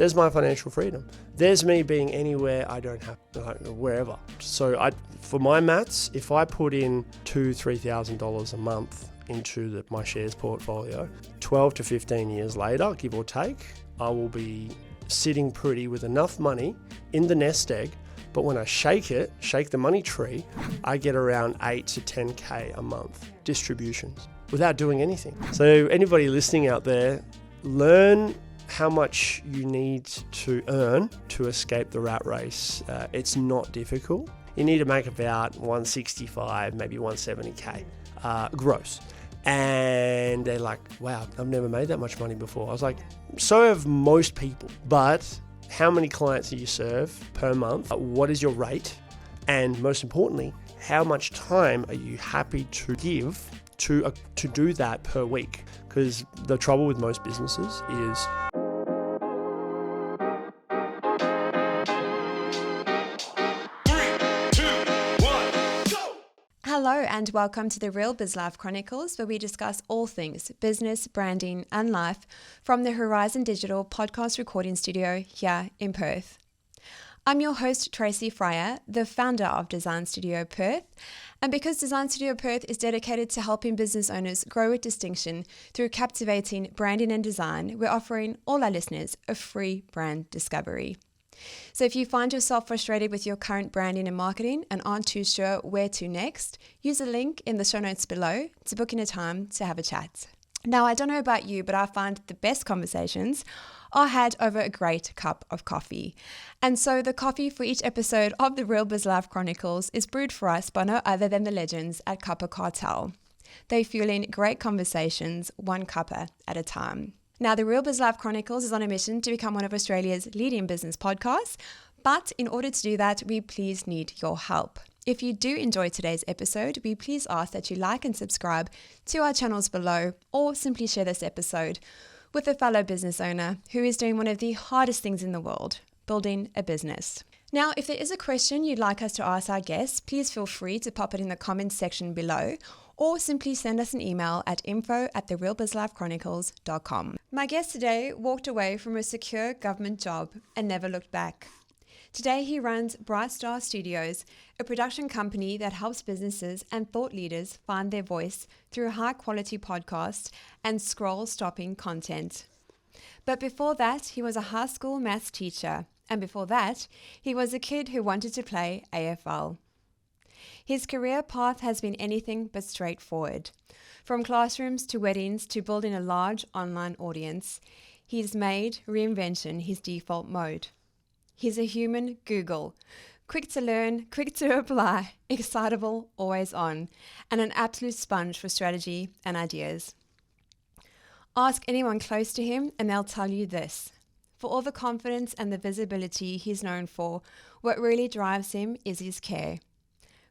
There's my financial freedom. There's me being anywhere I don't have, like, wherever. So for my maths, if I put in $2,000-$3,000 a month into my shares portfolio, 12 to 15 years later, give or take, I will be sitting pretty with enough money in the nest egg. But when I shake the money tree, I get around 8 to 10K a month distributions without doing anything. So anybody listening out there, learn how much you need to earn to escape the rat race. It's not difficult. You need to make about 165, maybe 170K gross. And they're like, wow, I've never made that much money before. I was like, so have most people. But how many clients do you serve per month? What is your rate? And most importantly, how much time are you happy to give to do that per week? Because the trouble with most businesses is Hello and welcome to the Real Biz Life Chronicles, where we discuss all things business, branding and life from the Horizon Digital podcast recording studio here in Perth. I'm your host, Tracy Fryer, the founder of Design Studio Perth. And because Design Studio Perth is dedicated to helping business owners grow with distinction through captivating branding and design, we're offering all our listeners a free brand discovery. So if you find yourself frustrated with your current branding and marketing and aren't too sure where to next, use a link in the show notes below to book in a time to have a chat. Now, I don't know about you, but I find the best conversations are had over a great cup of coffee. And so the coffee for each episode of the Real Biz Life Chronicles is brewed for us by no other than the legends at Cuppa Cartel. They're fueling great conversations, one cuppa at a time. Now, the Real Biz Life Chronicles is on a mission to become one of Australia's leading business podcasts, but in order to do that, we please need your help. If you do enjoy today's episode, we please ask that you like and subscribe to our channels below, or simply share this episode with a fellow business owner who is doing one of the hardest things in the world, building a business. Now, if there is a question you'd like us to ask our guests, please feel free to pop it in the comments section below, or simply send us an email at info@therealbizlifechronicles.com. My guest today walked away from a secure government job and never looked back. Today he runs Bright Star Studios, a production company that helps businesses and thought leaders find their voice through high-quality podcasts and scroll-stopping content. But before that, he was a high school maths teacher, and before that, he was a kid who wanted to play AFL. His career path has been anything but straightforward. From classrooms to weddings to building a large online audience, he's made reinvention his default mode. He's a human Google, quick to learn, quick to apply, excitable, always on, and an absolute sponge for strategy and ideas. Ask anyone close to him and they'll tell you this. For all the confidence and the visibility he's known for, what really drives him is his care.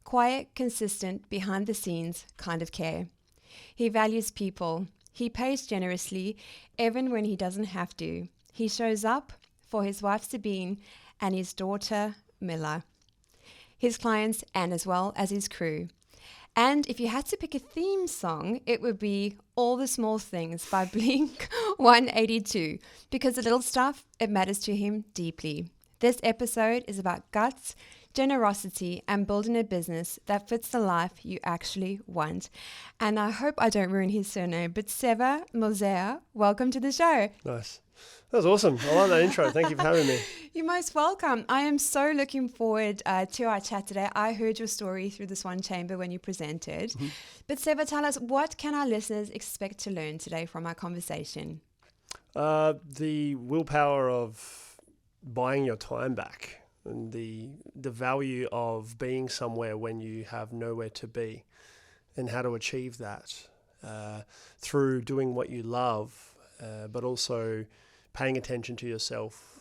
Quiet, consistent, behind the scenes kind of care. He values people. He pays generously, even when he doesn't have to. He shows up for his wife Sabine and his daughter Milla, his clients, and as well as his crew. And if you had to pick a theme song, it would be All the Small Things by Blink-182, because the little stuff, it matters to him deeply. This episode is about guts, generosity, and building a business that fits the life you actually want. And I hope I don't ruin his surname, but Seva Mozhaev, welcome to the show. nice. That was awesome. I like that intro. Thank you for having me. You're most welcome. I am so looking forward to our chat today. I heard your story through the Swan Chamber when you presented. Mm-hmm. But Seva, tell us, what can our listeners expect to learn today from our conversation? The willpower of buying your time back, and the value of being somewhere when you have nowhere to be, and how to achieve that through doing what you love, but also paying attention to yourself,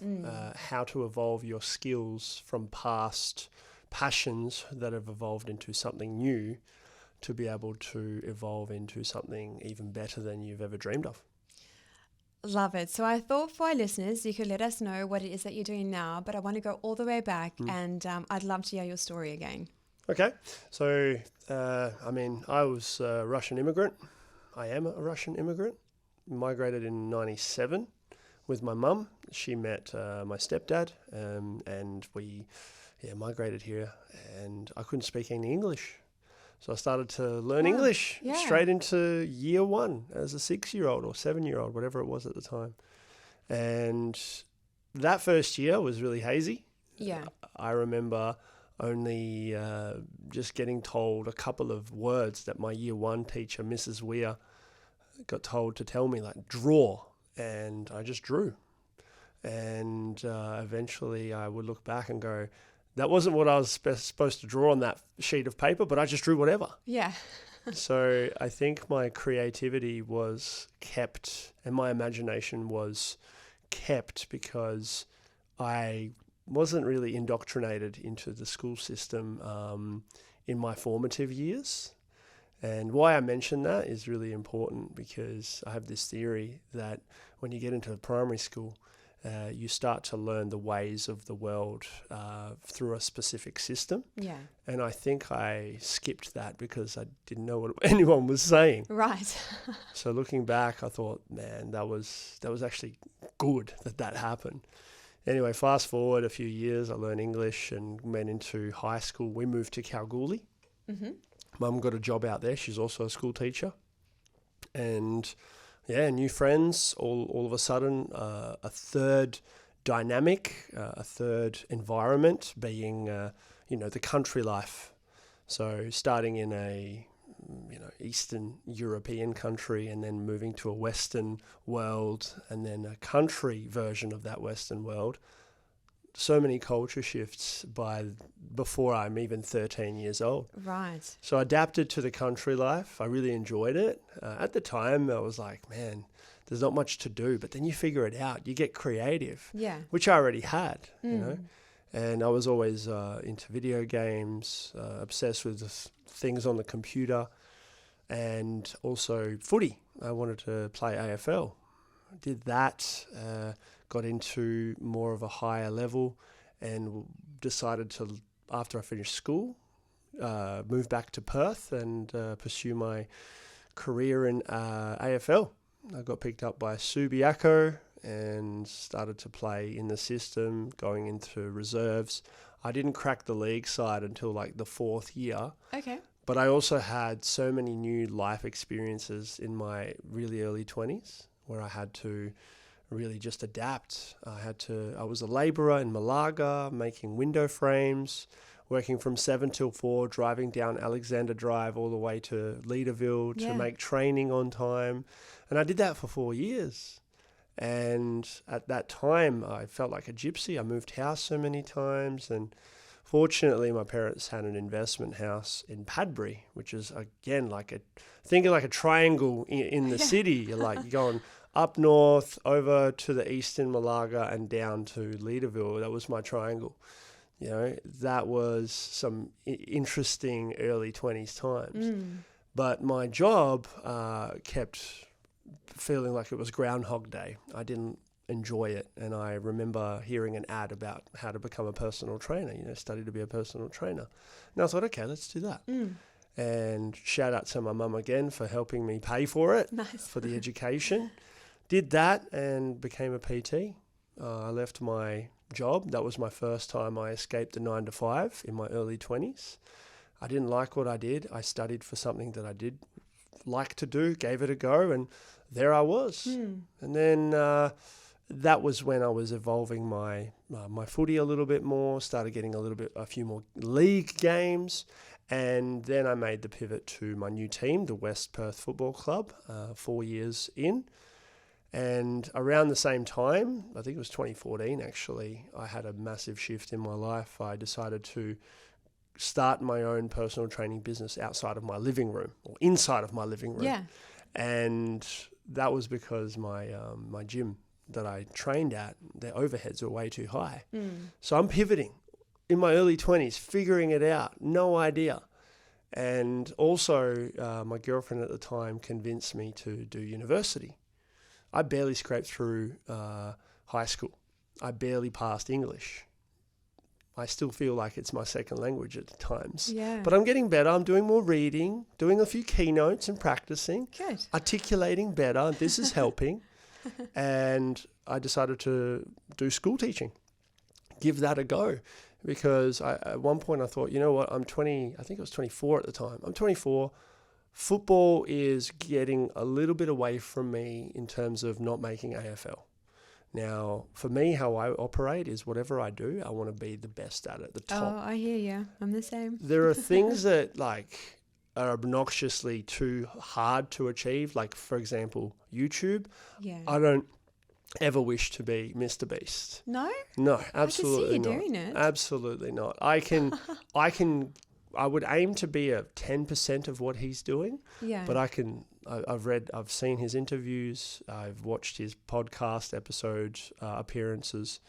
how to evolve your skills from past passions that have evolved into something new to be able to evolve into something even better than you've ever dreamed of. Love it. So I thought for our listeners, you could let us know what it is that you're doing now, but I want to go all the way back and I'd love to hear your story again. Okay. So, I was a Russian immigrant. I am a Russian immigrant, migrated in 97, with my mum. She met my stepdad, and we migrated here, and I couldn't speak any English. So I started to learn English straight into year 1 as a 6-year-old or 7-year-old, whatever it was at the time. And that first year was really hazy. Yeah. I remember only just getting told a couple of words that my year 1 teacher, Mrs. Weir, got told to tell me, like, draw. And I just drew. And eventually I would look back and go, that wasn't what I was supposed to draw on that sheet of paper, but I just drew whatever. Yeah. So I think my creativity was kept and my imagination was kept because I wasn't really indoctrinated into the school system in my formative years. And why I mention that is really important because I have this theory that when you get into primary school, you start to learn the ways of the world through a specific system. Yeah. And I think I skipped that because I didn't know what anyone was saying. Right. So looking back, I thought, man, that was actually good that happened. Anyway, fast forward a few years, I learned English and went into high school. We moved to Kalgoorlie. Mm-hmm. Mum got a job out there. She's also a school teacher. And new friends, all of a sudden, a third dynamic, a third environment being, the country life. So starting in a, Eastern European country and then moving to a Western world and then a country version of that Western world. So many culture shifts before I'm even 13 years old. Right. So I adapted to the country life. I really enjoyed it. At the time, I was like, man, there's not much to do. But then you figure it out. You get creative, which I already had, And I was always into video games, obsessed with things on the computer, and also footy. I wanted to play AFL. Did that. Got into more of a higher level and decided to, after I finished school, move back to Perth and pursue my career in AFL. I got picked up by Subiaco and started to play in the system, going into reserves. I didn't crack the league side until like the 4th year. Okay. But I also had so many new life experiences in my really early 20s where I had to really just adapt. I was a labourer in Malaga, making window frames, working from 7 till 4, driving down Alexander Drive all the way to Leaderville to make training on time. And I did that for 4 years. And at that time, I felt like a gypsy. I moved house so many times. And fortunately, my parents had an investment house in Padbury, which is, again, thinking like a triangle in the city. You're going up north, over to the eastern Malaga, and down to Leaderville. That was my triangle. That was some interesting early 20s times. But my job kept feeling like it was Groundhog Day. I didn't enjoy it. And I remember hearing an ad about how to become a personal trainer, study to be a personal trainer. And I thought, okay, let's do that. And shout out to my mum again for helping me pay for it, for the education. Did that and became a PT. I left my job. That was my first time I escaped the 9 to 5 in my early 20s. I didn't like what I did. I studied for something that I did like to do, gave it a go, and there I was. And then that was when I was evolving my footy a little bit more, started getting a few more league games, and then I made the pivot to my new team, the West Perth Football Club, 4 years in. And around the same time, I think it was 2014 actually, I had a massive shift in my life. I decided to start my own personal training business outside of my living room or inside of my living room. Yeah. And that was because my gym that I trained at, their overheads were way too high. So I'm pivoting in my early 20s, figuring it out, no idea. And also my girlfriend at the time convinced me to do university. I barely scraped through high school. I barely passed English. I still feel like it's my second language at times. Yeah. But I'm getting better. I'm doing more reading, doing a few keynotes and practicing. Good. Articulating better. This is helping. And I decided to do school teaching, give that a go. Because at one point I thought, you know what, I'm 20, I think I was 24 at the time. I'm 24. Football is getting a little bit away from me in terms of not making AFL. Now, for me, how I operate is whatever I do, I want to be the best at it, the top. Oh, I hear you. I'm the same. There are things that are obnoxiously too hard to achieve. Like, for example, YouTube. Yeah. I don't ever wish to be Mr. Beast. No? No, absolutely I can see you not. doing it. Absolutely not. I would aim to be a 10% of what he's doing. Yeah. But I've seen his interviews, I've watched his podcast episodes, appearances.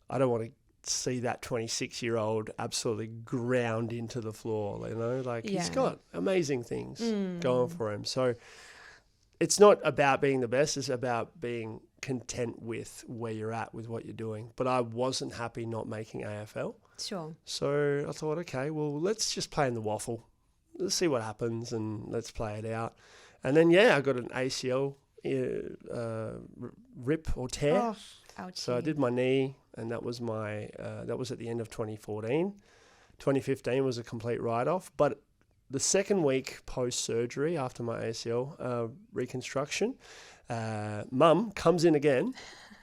I don't want to see that 26-year-old absolutely ground into the floor, he's got amazing things going for him. So it's not about being the best, it's about being content with where you're at with what you're doing. But I wasn't happy not making AFL. Sure. So I thought, okay, well, let's just play in the waffle. Let's see what happens and let's play it out. And then, I got an ACL rip or tear. Oh, ouchie. So I did my knee, and that was that was at the end of 2014. 2015 was a complete write-off. But the second week post-surgery after my ACL reconstruction, Mum comes in again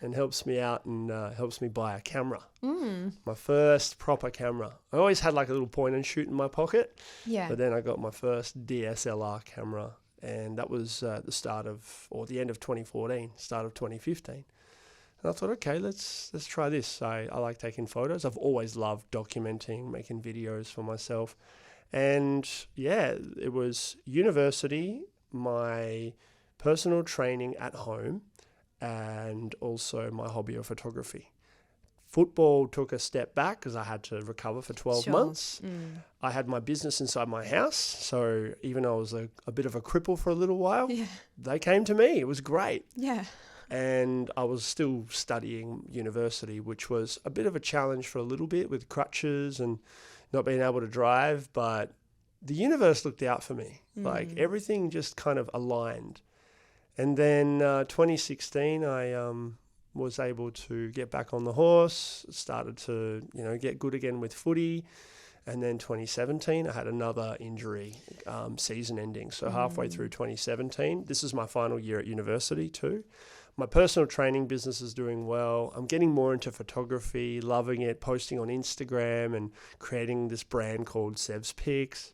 and helps me out and helps me buy a camera. My first proper camera. I always had like a little point and shoot in my pocket. Yeah. But then I got my first DSLR camera, and that was the end of 2014, start of 2015. And I thought, okay, let's try this. I like taking photos. I've always loved documenting, making videos for myself. And it was university, my personal training at home, and also my hobby of photography. Football took a step back because I had to recover for 12 months. I had my business inside my house, so even though I was a bit of a cripple for a little while, they came to me. It was great. Yeah. And I was still studying university, which was a bit of a challenge for a little bit with crutches and not being able to drive, but the universe looked out for me. Like everything just kind of aligned. And then 2016, I was able to get back on the horse, started to, get good again with footy. And then 2017, I had another injury, season ending. So halfway through 2017, this is my final year at university too. My personal training business is doing well. I'm getting more into photography, loving it, posting on Instagram and creating this brand called Sev's Pics.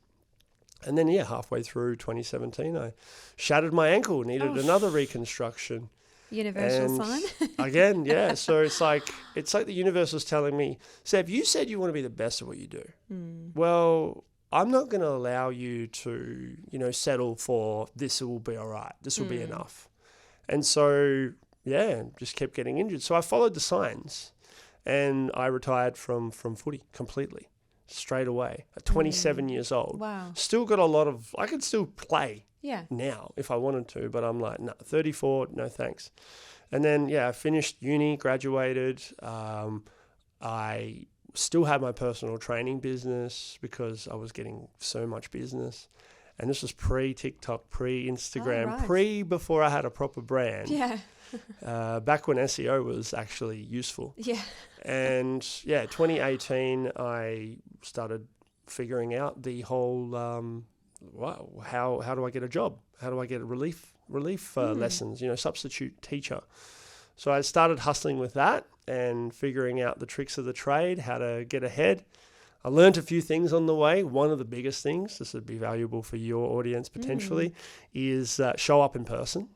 And then, halfway through 2017, I shattered my ankle, needed another reconstruction. Universal sign. Again, so it's like the universe was telling me, Sev, you said you want to be the best at what you do. Well, I'm not going to allow you to, settle for this will be all right. This will be enough. And so, just kept getting injured. So I followed the signs and I retired from footy completely, straight away, at 27 years old. Wow. Still got I could still play now if I wanted to, but I'm like, no, 34, no thanks. And then, I finished uni, graduated. I still had my personal training business because I was getting so much business. And this was pre-TikTok, pre-Instagram, before I had a proper brand. Yeah. Back when SEO was actually useful. Yeah. And 2018, I started figuring out the whole, how do I get a job? How do I get relief lessons, substitute teacher. So I started hustling with that and figuring out the tricks of the trade, how to get ahead. I learned a few things on the way. One of the biggest things, this would be valuable for your audience potentially, is show up in person.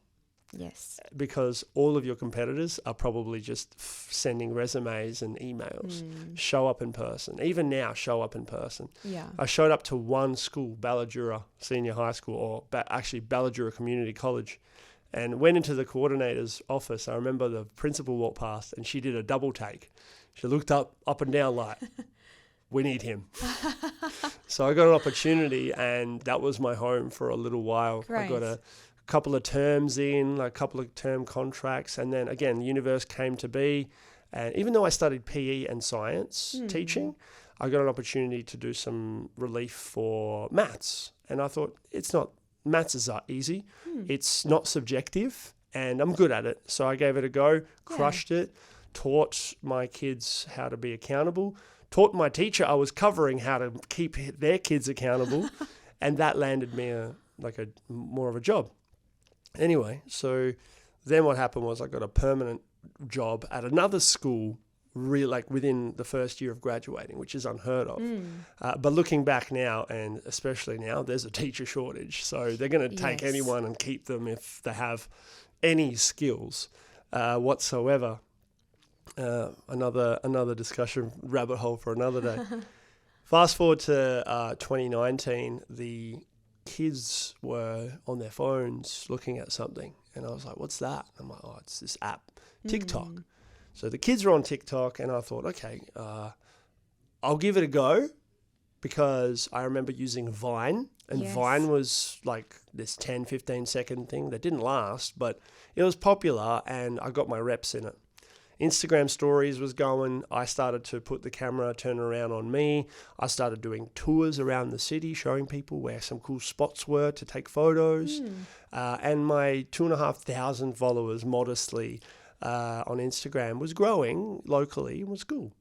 Yes. Because all of your competitors are probably just sending resumes and emails. Show up in person. Even now, show up in person. Yeah. I showed up to one school, Balladura Senior High School, or actually Balladura Community College, and went into the coordinator's office. I remember the principal walked past and she did a double take. She looked up and down like... we need him. So I got an opportunity and that was my home for a little while. Great. I got a couple of terms in, a couple of term contracts. And then again, the universe came to be. And even though I studied PE and science teaching, I got an opportunity to do some relief for maths. And I thought, maths is easy. It's not subjective. and I'm good at it. So I gave it a go, crushed it, taught my kids how to be accountable, taught my teacher I was covering how to keep their kids accountable, and that landed me more of a job. Anyway, so then what happened was I got a permanent job at another school within the first year of graduating, which is unheard of. But looking back now, and especially now, there's a teacher shortage. So they're going to take anyone and keep them if they have any skills whatsoever. Another discussion rabbit hole for another day. Fast forward to 2019, the kids were on their phones looking at something. And I was like, what's that? I'm like, oh, it's this app, TikTok. So the kids were on TikTok, and I thought, okay, I'll give it a go, because I remember using Vine, and Vine was like this 10, 15 second thing that didn't last, but it was popular, and I got my reps in it. Instagram stories was going. I started to put the camera, turn around on me. I started doing tours around the city, showing people where some cool spots were to take photos. And my 2,500 followers, modestly, on Instagram was growing locally and was cool.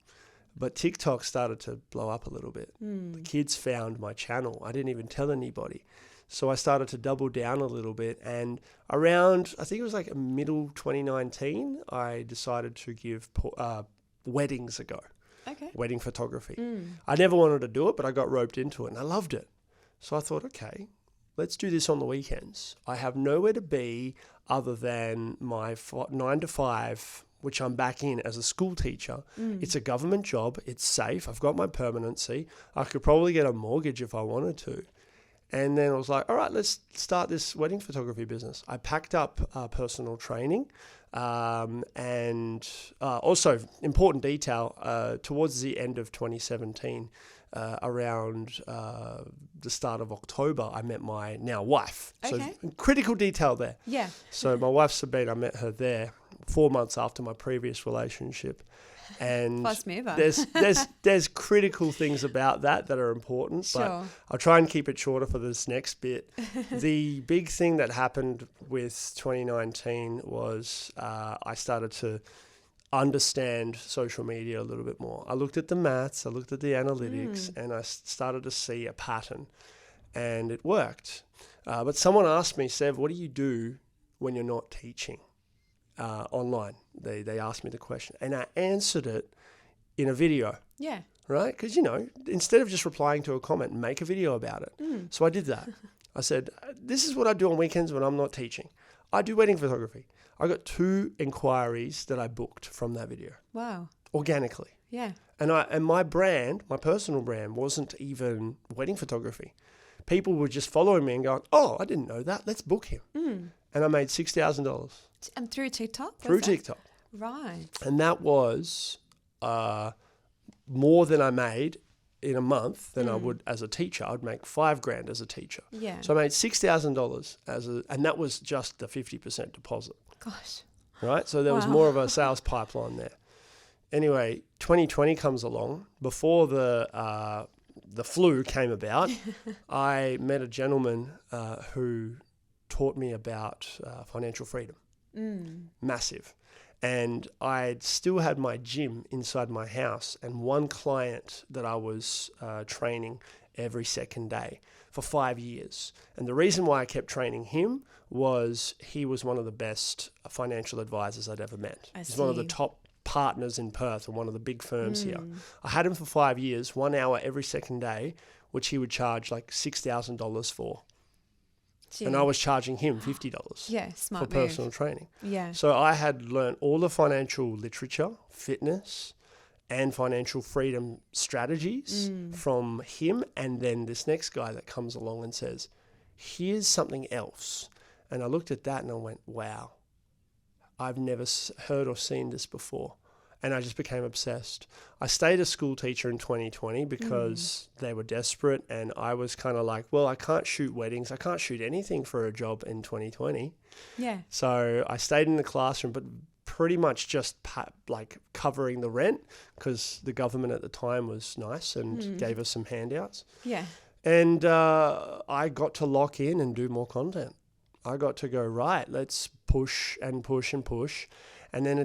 But TikTok started to blow up a little bit. The kids found my channel. I didn't even tell anybody. So I started to double down a little bit, and around, I think it was like middle 2019, I decided to give weddings a go. Okay. Wedding photography. I never wanted to do it, but I got roped into it and I loved it. So I thought, okay, let's do this on the weekends. I have nowhere to be other than my 9 to 5, which I'm back in as a school teacher. It's a government job. It's safe. I've got my permanency. I could probably get a mortgage if I wanted to. And then I was like, all right, let's start this wedding photography business. I packed up personal training, and also important detail, towards the end of 2017, around the start of October, I met my now wife. Okay. So critical detail there. Yeah. So my wife Sabine, I met her there 4 months after my previous relationship. And Fast mover. there's critical things about that are important, but I'll try and keep it shorter for this next bit. The big thing that happened with 2019 was I started to understand social media a little bit more. I looked at the maths, I looked at the analytics, and I started to see a pattern, and it worked. But someone asked me, Sev, what do you do when you're not teaching online? They asked me the question, and I answered it in a video. Yeah. Right? Because, instead of just replying to a comment, make a video about it. So I did that. I said, this is what I do on weekends when I'm not teaching. I do wedding photography. I got 2 inquiries that I booked from that video. Wow. Organically. Yeah. And my brand, my personal brand, wasn't even wedding photography. People were just following me and going, oh, I didn't know that. Let's book him. And I made $6,000. And through TikTok? Through TikTok. Right. And that was more than I made in a month than I would as a teacher. I'd make $5,000 as a teacher. Yeah. So I made $6,000 and that was just the 50% deposit. Gosh. Right? So there was more of a sales pipeline there. Anyway, 2020 comes along. Before the flu came about, I met a gentleman who taught me about financial freedom. Massive. And I still had my gym inside my house and one client that I was training every second day for 5 years. And the reason why I kept training him was he was one of the best financial advisors I'd ever met. He's one of the top partners in Perth and one of the big firms here. I had him for 5 years, 1 hour every second day, which he would charge like $6,000 for. Gee. And I was charging him $50 for personal training. Yeah. So I had learned all the financial literature, fitness, and financial freedom strategies from him. And then this next guy that comes along and says, here's something else. And I looked at that and I went, wow, I've never heard or seen this before. And I just became obsessed. I stayed a school teacher in 2020 because they were desperate. And I was kind of like, well, I can't shoot weddings. I can't shoot anything for a job in 2020. Yeah. So I stayed in the classroom, but pretty much just like covering the rent because the government at the time was nice and gave us some handouts. Yeah. And I got to lock in and do more content. I got to go, right, let's push and push and push. And then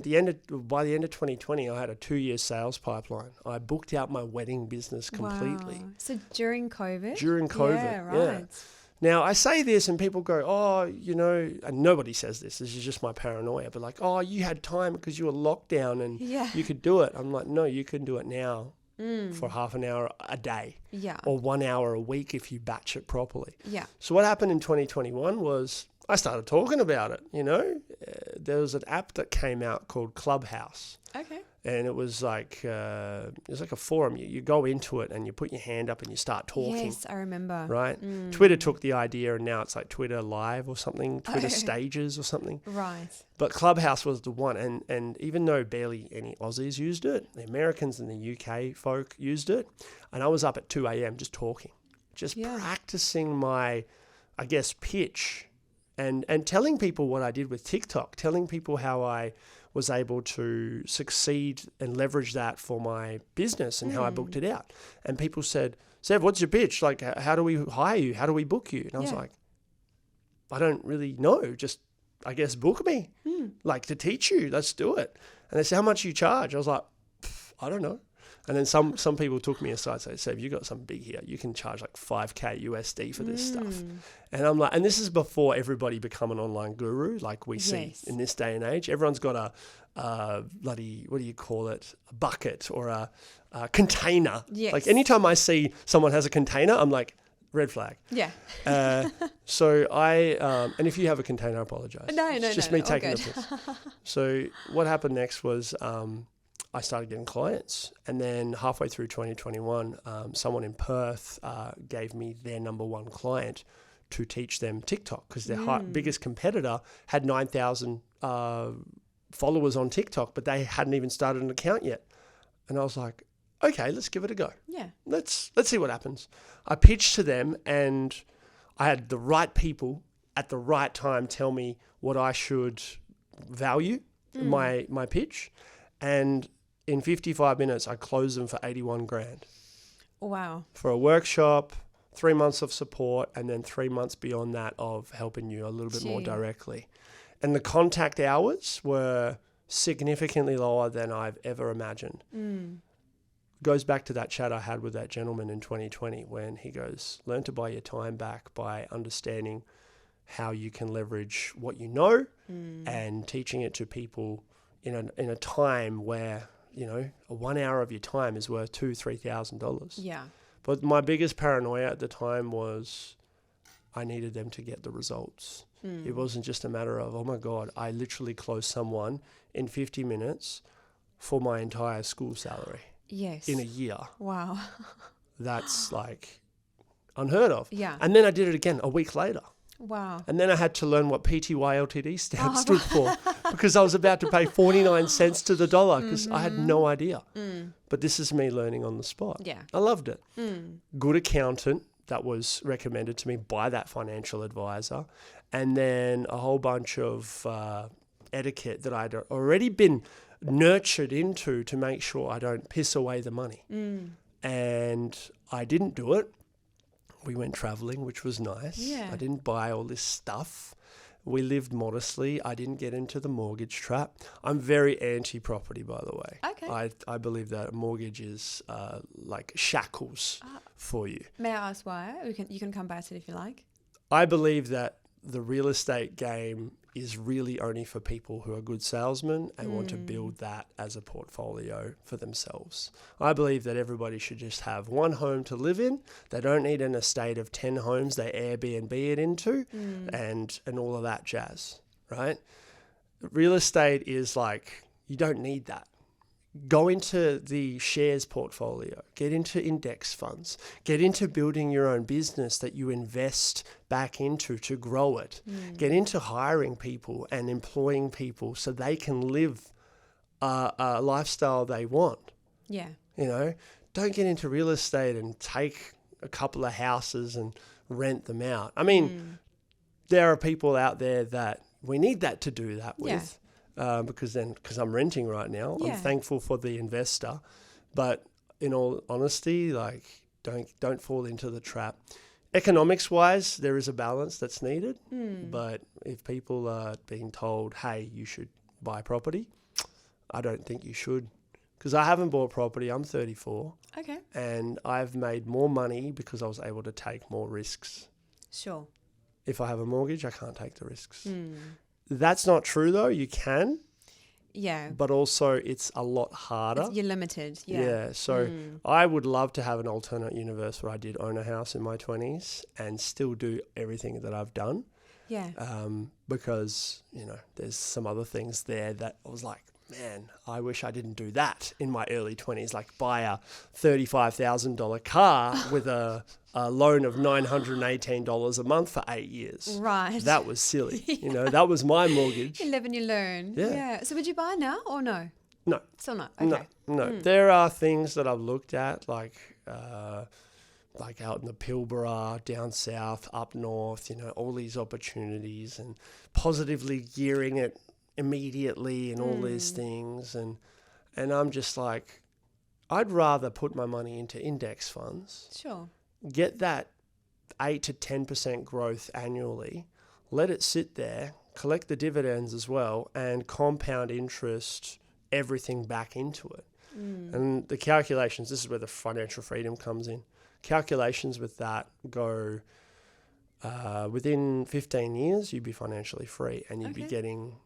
by the end of 2020, I had a 2-year sales pipeline. I booked out my wedding business completely. Wow. So during COVID? During COVID, Yeah, right. yeah. Now, I say this and people go, oh, and nobody says this. This is just my paranoia. But like, oh, you had time because you were locked down and you could do it. I'm like, no, you can do it now for half an hour a day. Yeah. Or 1 hour a week if you batch it properly. Yeah. So what happened in 2021 was I started talking about it, There was an app that came out called Clubhouse. Okay. And it was like a forum. You go into it and you put your hand up and you start talking. Yes, I remember. Right? Twitter took the idea and now it's like Twitter Live or something, Twitter Stages or something. Right. But Clubhouse was the one. And even though barely any Aussies used it, the Americans and the UK folk used it. And I was up at 2 a.m. just talking, practicing my, I guess, pitch and telling people what I did with TikTok, telling people how I was able to succeed and leverage that for my business and how I booked it out. And people said, Sev, what's your pitch? Like, how do we hire you? How do we book you? And I was like, I don't really know. Just, I guess, book me. Like, to teach you. Let's do it. And they said, how much you charge? I was like, I don't know. And then some people took me aside and said, Sev, you got something big here. You can charge like $5,000 USD for this stuff. And I'm like, and this is before everybody become an online guru like we see in this day and age. Everyone's got a bloody, what do you call it? A bucket or a container. Yes. Like anytime I see someone has a container, I'm like, red flag. Yeah. So and if you have a container, I apologize. No, it's just me taking the piss. So what happened next was, I started getting clients, and then halfway through 2021, someone in Perth gave me their number one client to teach them TikTok because their biggest competitor had 9,000 followers on TikTok, but they hadn't even started an account yet. And I was like, okay, let's give it a go. Yeah, let's see what happens. I pitched to them, and I had the right people at the right time tell me what I should value my pitch, and in 55 minutes, I closed them for 81 grand. Wow. For a workshop, 3 months of support, and then 3 months beyond that of helping you a little bit more directly. And the contact hours were significantly lower than I've ever imagined. Goes back to that chat I had with that gentleman in 2020 when he goes, learn to buy your time back by understanding how you can leverage what you know and teaching it to people in a time where, a 1 hour of your time is worth $2,000-$3,000. Yeah. But my biggest paranoia at the time was I needed them to get the results. It wasn't just a matter of, oh my God, I literally closed someone in 50 minutes for my entire school salary. Yes. In a year. Wow. That's like unheard of. Yeah. And then I did it again a week later. Wow. And then I had to learn what PTY Ltd stood for because I was about to pay 49 cents to the dollar because I had no idea. But this is me learning on the spot. Yeah. I loved it. Good accountant that was recommended to me by that financial advisor. And then a whole bunch of etiquette that I'd already been nurtured into to make sure I don't piss away the money. And I didn't do it. We went traveling, which was nice. Yeah. I didn't buy all this stuff. We lived modestly. I didn't get into the mortgage trap. I'm very anti-property, by the way. Okay. I believe that a mortgage is like shackles for you. May I ask why? You can come back to it if you like. I believe that the real estate game is really only for people who are good salesmen and want to build that as a portfolio for themselves. I believe that everybody should just have one home to live in. They don't need an estate of 10 homes they Airbnb it into and all of that jazz, right? Real estate is like, you don't need that. Go into the shares portfolio, get into index funds, get into building your own business that you invest back into to grow it. Get into hiring people and employing people so they can live a lifestyle they want. Yeah. Don't get into real estate and take a couple of houses and rent them out. I mean, there are people out there that we need that to do that with. Yeah. Because I'm renting right now. Yeah. I'm thankful for the investor, but in all honesty, like don't fall into the trap. Economics wise, there is a balance that's needed. But if people are being told, hey, you should buy property, I don't think you should. Because I haven't bought property. I'm 34. Okay. And I've made more money because I was able to take more risks. Sure. If I have a mortgage, I can't take the risks. That's not true though. You can. Yeah. But also it's a lot harder. You're limited. Yeah. So I would love to have an alternate universe where I did own a house in my 20s and still do everything that I've done. Yeah. Because, there's some other things there that I was like, man, I wish I didn't do that in my early 20s, like buy a $35,000 car with a loan of $918 a month for 8 years. Right. That was silly. That was my mortgage. You live and you learn. Yeah. So would you buy now or no? No. Still not? Okay. No. There are things that I've looked at, like out in the Pilbara, down south, up north, all these opportunities and positively gearing it immediately and all these things. And I'm just like, I'd rather put my money into index funds. Sure. Get that 8 to 10% growth annually, let it sit there, collect the dividends as well, and compound interest everything back into it. And the calculations, this is where the financial freedom comes in. Calculations with that go within 15 years, you'd be financially free and you'd be getting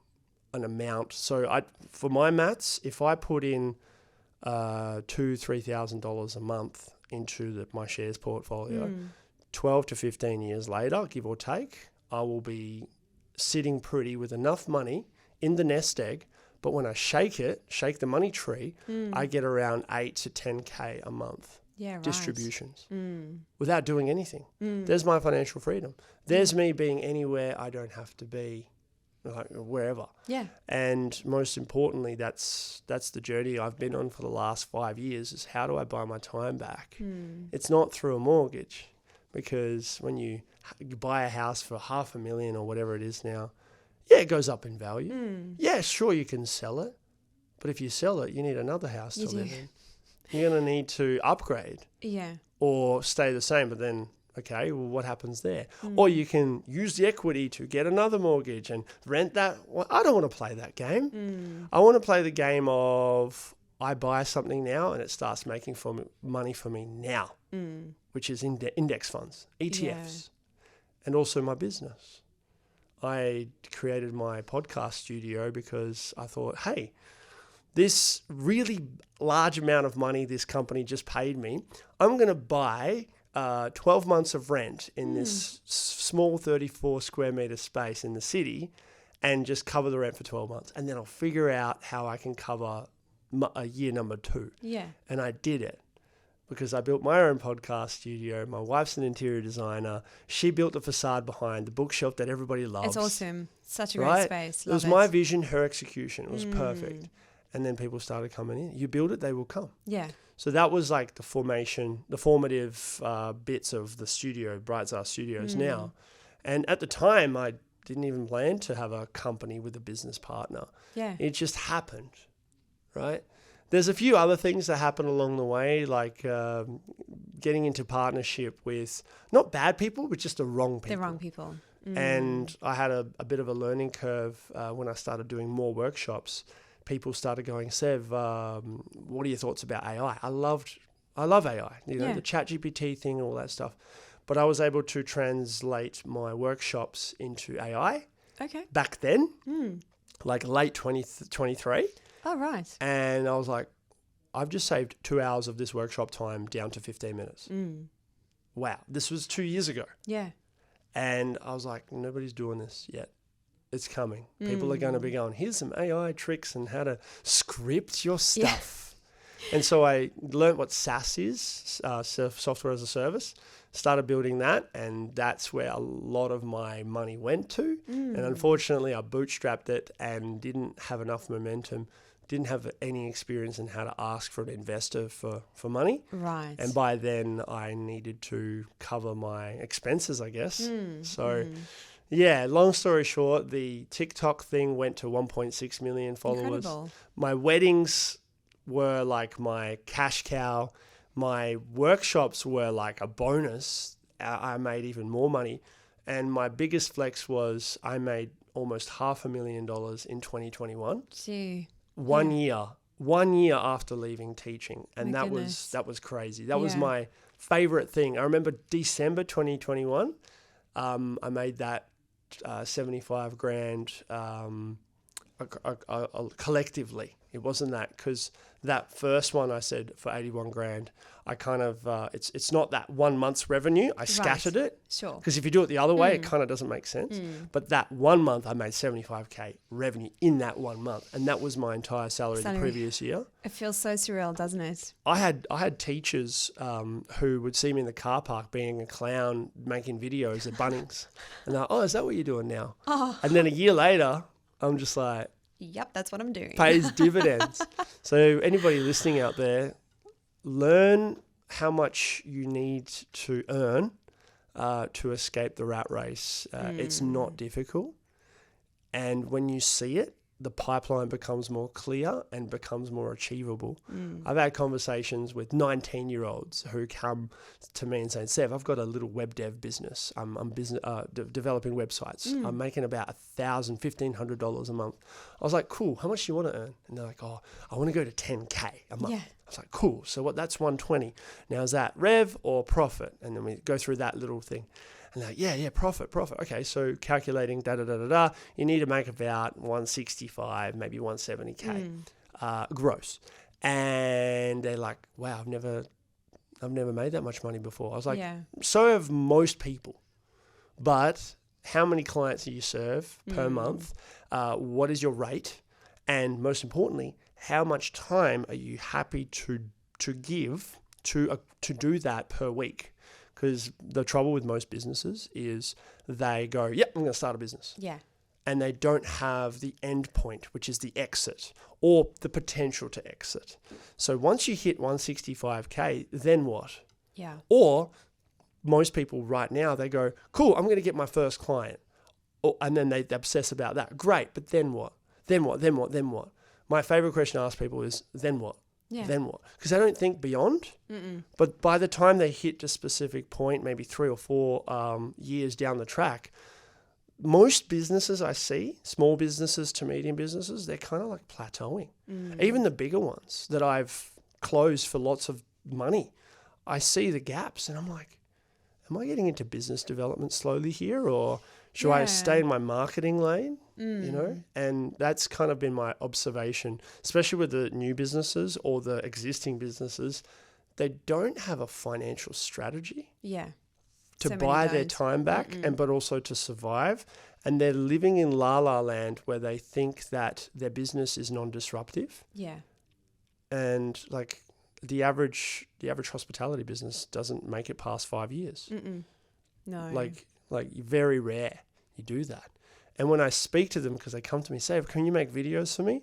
an amount. So for my maths, if I put in $2,000-$3,000 a month into my shares portfolio, 12 to 15 years later, give or take, I will be sitting pretty with enough money in the nest egg. But when I shake the money tree, I get around 8 to 10K a month. Yeah, right. Distributions without doing anything. There's my financial freedom. There's me being anywhere I don't have to be, like wherever. Yeah. And most importantly, that's the journey I've been on for the last 5 years, is how do I buy my time back? It's not through a mortgage, because when you buy a house for $500,000 or whatever it is now, yeah, it goes up in value. Yeah, sure, you can sell it. But if you sell it, you need another house to live in. You're going to need to upgrade. Yeah. Or stay the same, but then, okay, well, what happens there? Or you can use the equity to get another mortgage and rent that. Well, I don't want to play that game. I want to play the game of I buy something now and it starts making money for me now, which is index funds, ETFs, and also my business. I created my podcast studio because I thought, hey, this really large amount of money this company just paid me, I'm going to buy 12 months of rent in this small 34 square meter space in the city and just cover the rent for 12 months. And then I'll figure out how I can cover a year number 2. Yeah. And I did it because I built my own podcast studio. My wife's an interior designer. She built the facade behind, the bookshelf that everybody loves. It's awesome. Such a great space. It was my vision, her execution. It was perfect. And then people started coming in. You build it, they will come. Yeah. So that was like the formative bits of the studio, Bright Tsar Studios now. And at the time, I didn't even plan to have a company with a business partner. Yeah. It just happened, right? There's a few other things that happen along the way, like getting into partnership with not bad people, but just the wrong people. The wrong people. And I had a bit of a learning curve when I started doing more workshops. People started going, Sev, what are your thoughts about AI? I love AI, the ChatGPT thing and all that stuff. But I was able to translate my workshops into AI back then, like late 2023. Oh, right. And I was like, I've just saved 2 hours of this workshop time down to 15 minutes. Wow. This was 2 years ago. Yeah. And I was like, nobody's doing this yet. It's coming. People are going to be going, here's some AI tricks and how to script your stuff. Yeah. And so I learned what SaaS is, software as a service, started building that, and that's where a lot of my money went to. And unfortunately, I bootstrapped it and didn't have enough momentum, didn't have any experience in how to ask for an investor for money. Right. And by then, I needed to cover my expenses, I guess. Yeah, long story short, the TikTok thing went to 1.6 million followers. Incredible. My weddings were like my cash cow. My workshops were like a bonus. I made even more money. And my biggest flex was I made almost $500,000 in 2021. Gee. One year after leaving teaching. And My that goodness. was crazy. That was my favorite thing. I remember December 2021, I made that 75 grand collectively. It wasn't that, because that first one I said for 81 grand, I kind of, it's not that 1 month's revenue. I scattered it. Sure. Because if you do it the other way, it kind of doesn't make sense. But that 1 month, I made 75K revenue in that 1 month. And that was my entire salary the previous year. It feels so surreal, doesn't it? I had teachers who would see me in the car park being a clown, making videos at Bunnings. And they're like, oh, is that what you're doing now? Oh. And then a year later, I'm just like, yep, that's what I'm doing. pays dividends. So anybody listening out there, learn how much you need to earn to escape the rat race. It's not difficult. And when you see it, the pipeline becomes more clear and becomes more achievable. I've had conversations with 19-year-olds who come to me and say, Sev, I've got a little web dev business. I'm developing websites. I'm making about $1,000, $1,500 a month. I was like, cool, how much do you want to earn? And they're like, oh, I want to go to 10K a month. Yeah. I was like, cool. So what? That's 120. Now, is that rev or profit? And then we go through that little thing. And they're like, yeah, profit. Okay, so calculating you need to make about 165, maybe 170K gross. And they're like, wow, I've never made that much money before. I was like, so have most people. But how many clients do you serve per month? What is your rate? And most importantly, how much time are you happy to give to do that per week? Because the trouble with most businesses is they go, yep, I'm going to start a business. Yeah. And they don't have the end point, which is the exit or the potential to exit. So once you hit 165K, then what? Yeah. Or most people right now, they go, cool, I'm going to get my first client. And then they obsess about that. Great, but then what? Then what? My favorite question to ask people is, then what? Yeah. Then what? Because they don't think beyond. But by the time they hit a specific point, maybe 3 or 4 years down the track, most businesses I see, small businesses to medium businesses, they're kind of like plateauing. Even the bigger ones that I've closed for lots of money, I see the gaps and I'm like, am I getting into business development slowly here, or should I stay in my marketing lane? You know, and that's kind of been my observation, especially with the new businesses or the existing businesses. They don't have a financial strategy to buy their time back but also to survive. And they're living in la-la land where they think that their business is non-disruptive. Yeah. And like the average hospitality business doesn't make it past 5 years. No. Like very rare you do that. And when I speak to them, because they come to me, say, can you make videos for me?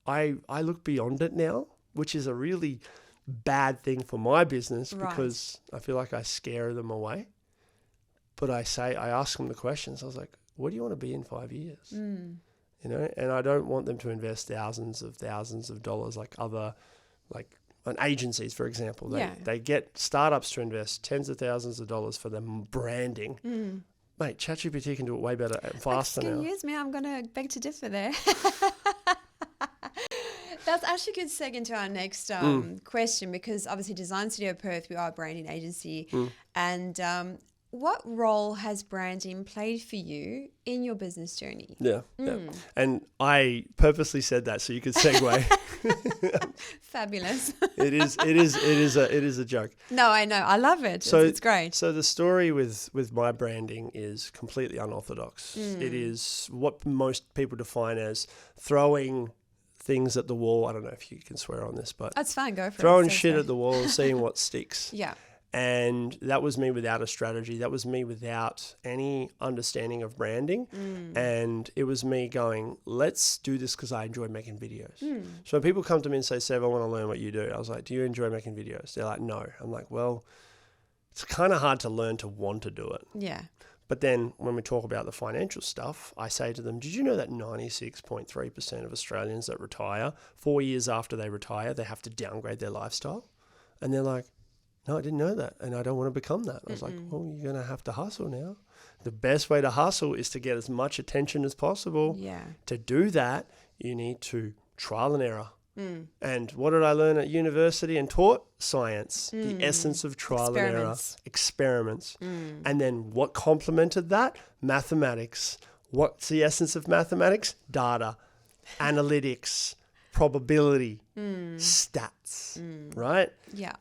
I look beyond it now, which is a really bad thing for my business because I feel like I scare them away. But I ask them the questions. I was like, what do you want to be in 5 years? You know, and I don't want them to invest thousands of dollars like other, like on agencies, for example. They get startups to invest tens of thousands of dollars for their branding. Mate, ChatGPT can do it way better and faster now. Excuse me, I'm going to beg to differ there. That's actually a good segue into our next question, because obviously Design Studio Perth, we are a branding agency. And what role has branding played for you in your business journey? Yeah. And I purposely said that so you could segue. Fabulous. It is a joke. No, I know. I love it. It's great. So the story with my branding is completely unorthodox. It is what most people define as throwing things at the wall. I don't know if you can swear on this, but that's fine. Go for throwing shit at the wall and seeing what sticks. Yeah. And that was me without a strategy. That was me without any understanding of branding. And it was me going, let's do this because I enjoy making videos. So when people come to me and say, Sev, I want to learn what you do. I was like, do you enjoy making videos? They're like, no. I'm like, well, it's kind of hard to learn to want to do it. Yeah. But then when we talk about the financial stuff, I say to them, did you know that 96.3% of Australians that retire, 4 years after they retire, they have to downgrade their lifestyle? And they're like, No, I didn't know that, and I don't want to become that. I was like, well, you're going to have to hustle now. The best way to hustle is to get as much attention as possible. Yeah. To do that, you need to trial and error. And what did I learn at university and taught? Science, the essence of trial and error, experiments. And then what complemented that? Mathematics. What's the essence of mathematics? Data, analytics, probability, stats, right? Yeah.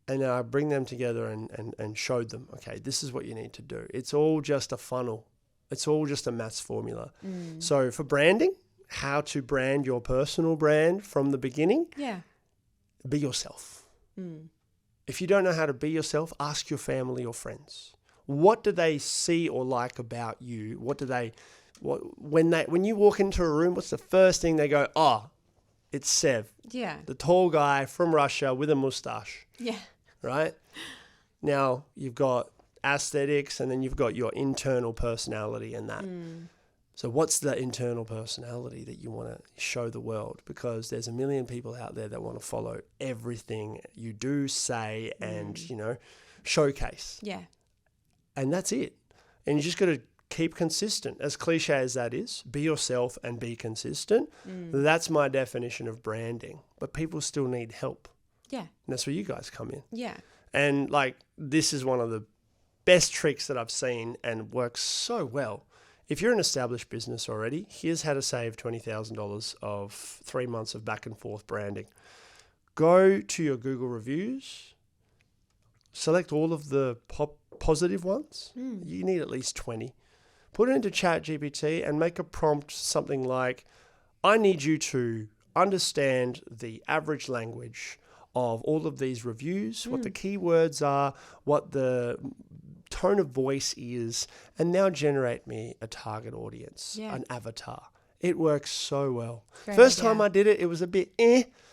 And I bring them together and showed them, okay, this is what you need to do. It's all just a funnel. It's all just a maths formula. So for branding, how to brand your personal brand from the beginning, be yourself. If you don't know how to be yourself, ask your family or friends. What do they see or like about you? When you walk into a room, what's the first thing they go, oh, it's Sev. Yeah. The tall guy from Russia with a mustache. Yeah. Right? Now, you've got aesthetics and then you've got your internal personality and that. So what's the internal personality that you want to show the world? Because there's a million people out there that want to follow everything you do, say, and, showcase. Yeah. And that's it. And you just got to keep consistent. As cliche as that is, be yourself and be consistent. That's my definition of branding. But people still need help. Yeah. And that's where you guys come in. Yeah. And this is one of the best tricks that I've seen and works so well. If you're an established business already, here's how to save $20,000 of 3 months of back and forth branding. Go to your Google reviews, select all of the positive ones. You need at least 20. Put it into ChatGPT and make a prompt something like, I need you to understand the average language of all of these reviews, what the keywords are, what the tone of voice is, and now generate me a target audience, an avatar. It works so well. First time I did it, it was a bit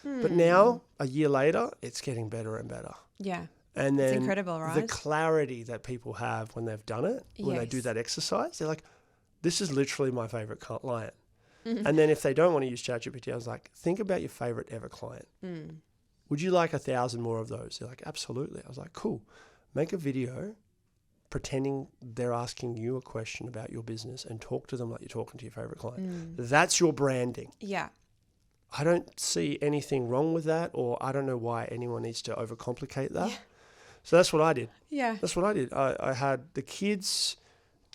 but now, a year later, it's getting better and better. Yeah. And then it's incredible, right? The clarity that people have when they've done it, when they do that exercise, they're like, this is literally my favorite client. And then if they don't want to use ChatGPT, I was like, think about your favorite ever client. Would you like 1,000 more of those? They're like, absolutely. I was like, cool. Make a video pretending they're asking you a question about your business and talk to them like you're talking to your favorite client. That's your branding. Yeah. I don't see anything wrong with that, or I don't know why anyone needs to overcomplicate that. Yeah. So that's what I did. Yeah. That's what I did. I had the kids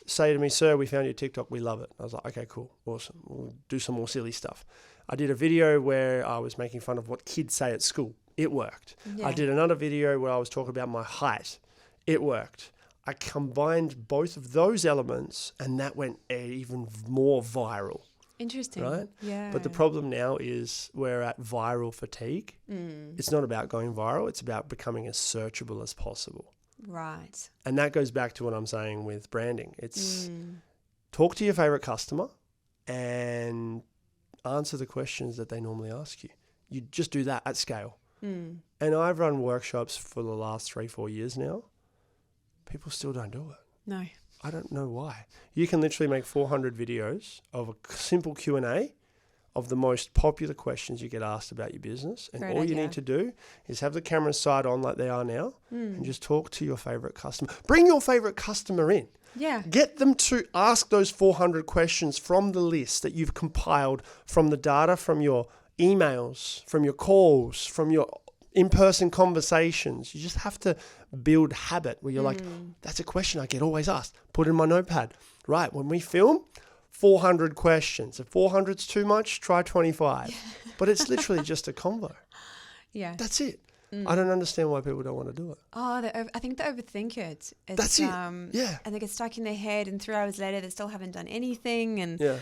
say to me, sir, we found your TikTok. We love it. I was like, okay, cool. Awesome. We'll do some more silly stuff. I did a video where I was making fun of what kids say at school. It worked. Yeah. I did another video where I was talking about my height. It worked. I combined both of those elements and that went even more viral. Interesting. Right? Yeah. But the problem now is we're at viral fatigue. It's not about going viral. It's about becoming as searchable as possible. Right. And that goes back to what I'm saying with branding. It's talk to your favorite customer and answer the questions that they normally ask you. You just do that at scale. And I've run workshops for the last 3-4 years now. People still don't do it. No. I don't know why. You can literally make 400 videos of a simple Q&A of the most popular questions you get asked about your business. And all you need to do is have the cameras side on like they are now and just talk to your favorite customer. Bring your favorite customer in. Yeah. Get them to ask those 400 questions from the list that you've compiled from the data, from your emails, from your calls, from your in-person conversations. You just have to build habit where you're like, that's a question I get always asked. Put it in my notepad. Right, when we film, 400 questions. If 400's too much, try 25. But it's literally just a convo. Yeah. That's it. I don't understand why people don't want to do it. Oh, I think they overthink it. That's it. Yeah. And they get stuck in their head, and 3 hours later, they still haven't done anything. And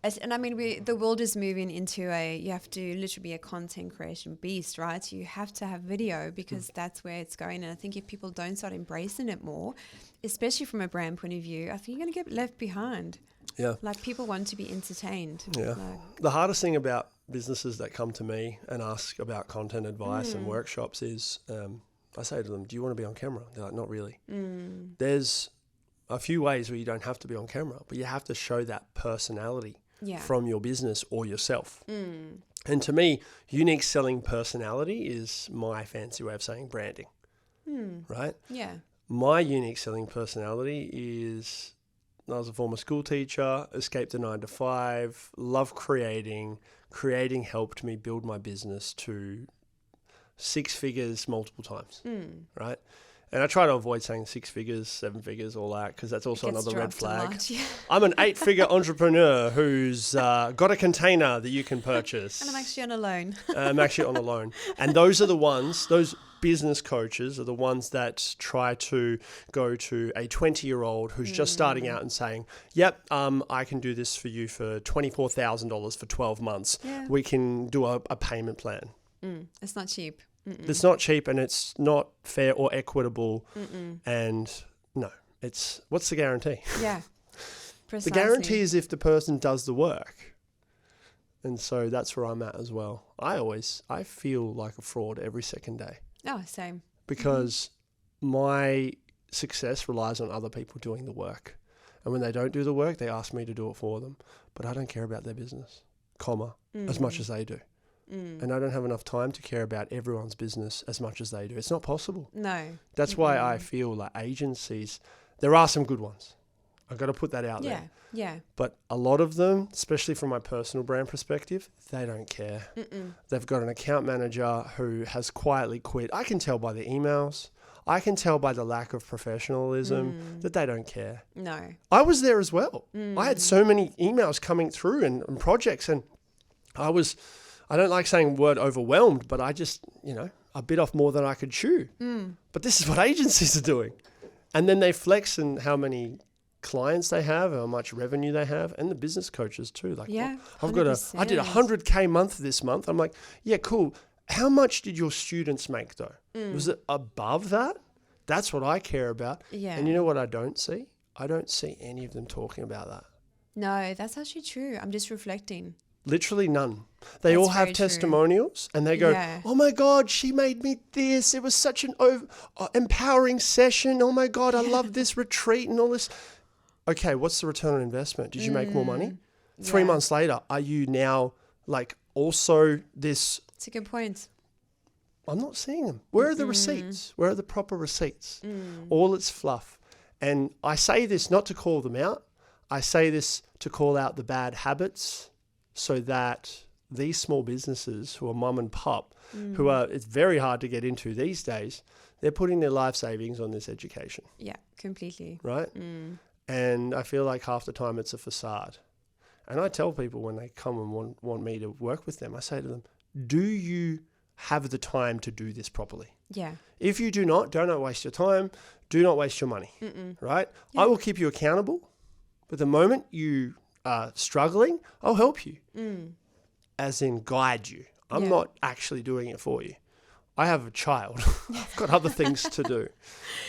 and I mean, the world is moving into you have to literally be a content creation beast, right? So you have to have video because that's where it's going. And I think if people don't start embracing it more, especially from a brand point of view, I think you're going to get left behind. Yeah. Like people want to be entertained. Yeah. The hardest thing about businesses that come to me and ask about content advice and workshops is I say to them, do you want to be on camera? They're like, not really. There's a few ways where you don't have to be on camera, but you have to show that personality from your business or yourself. And to me, unique selling personality is my fancy way of saying branding. right? Yeah. My unique selling personality is I was a former school teacher, escaped a 9 to 5, love creating. Creating helped me build my business to 6 figures multiple times, right? And I try to avoid saying 6 figures, 7 figures, all that, because that's also another red flag. I'm an 8-figure entrepreneur who's got a container that you can purchase. And I'm actually on a loan. I'm actually on a loan. And those are the ones, those business coaches are the ones that try to go to a 20-year-old who's just starting out and saying, yep, I can do this for you for $24,000 for 12 months. Yeah. We can do a payment plan. It's not cheap. It's not cheap and it's not fair or equitable. And no, it's what's the guarantee? Yeah, precisely. The guarantee is if the person does the work. And so that's where I'm at as well. I feel like a fraud every second day. Oh, same. Because my success relies on other people doing the work. And when they don't do the work, they ask me to do it for them. But I don't care about their business, as much as they do. And I don't have enough time to care about everyone's business as much as they do. It's not possible. No. That's why I feel like agencies, there are some good ones. I've got to put that out there. Yeah. But a lot of them, especially from my personal brand perspective, they don't care. They've got an account manager who has quietly quit. I can tell by the emails. I can tell by the lack of professionalism that they don't care. No. I was there as well. I had so many emails coming through and projects, and I don't like saying the word overwhelmed, but I just, I bit off more than I could chew. But this is what agencies are doing. And then they flex in how many clients they have, how much revenue they have, and the business coaches too. Like, yeah, I did 100K month this month. I'm like, yeah, cool. How much did your students make though? Was it above that? That's what I care about. Yeah. And you know what I don't see? I don't see any of them talking about that. No, that's actually true. I'm just reflecting. Literally none. They all have testimonials and they go, oh my God, she made me this. It was such an empowering session. Oh my God, I love this retreat and all this. Okay, what's the return on investment? Did you make more money? 3 months later, are you now like also this? It's a good point. I'm not seeing them. Where are the receipts? Where are the proper receipts? All it's fluff. And I say this not to call them out. I say this to call out the bad habits so that these small businesses who are mum and pop, it's very hard to get into these days, they're putting their life savings on this education. Yeah, completely. Right? And I feel like half the time it's a facade. And I tell people when they come and want me to work with them, I say to them, do you have the time to do this properly? Yeah. If you do not, don't waste your time. Do not waste your money. Right? Yeah. I will keep you accountable. But the moment you are struggling, I'll help you. As in guide you. I'm not actually doing it for you. I have a child. I've got other things to do.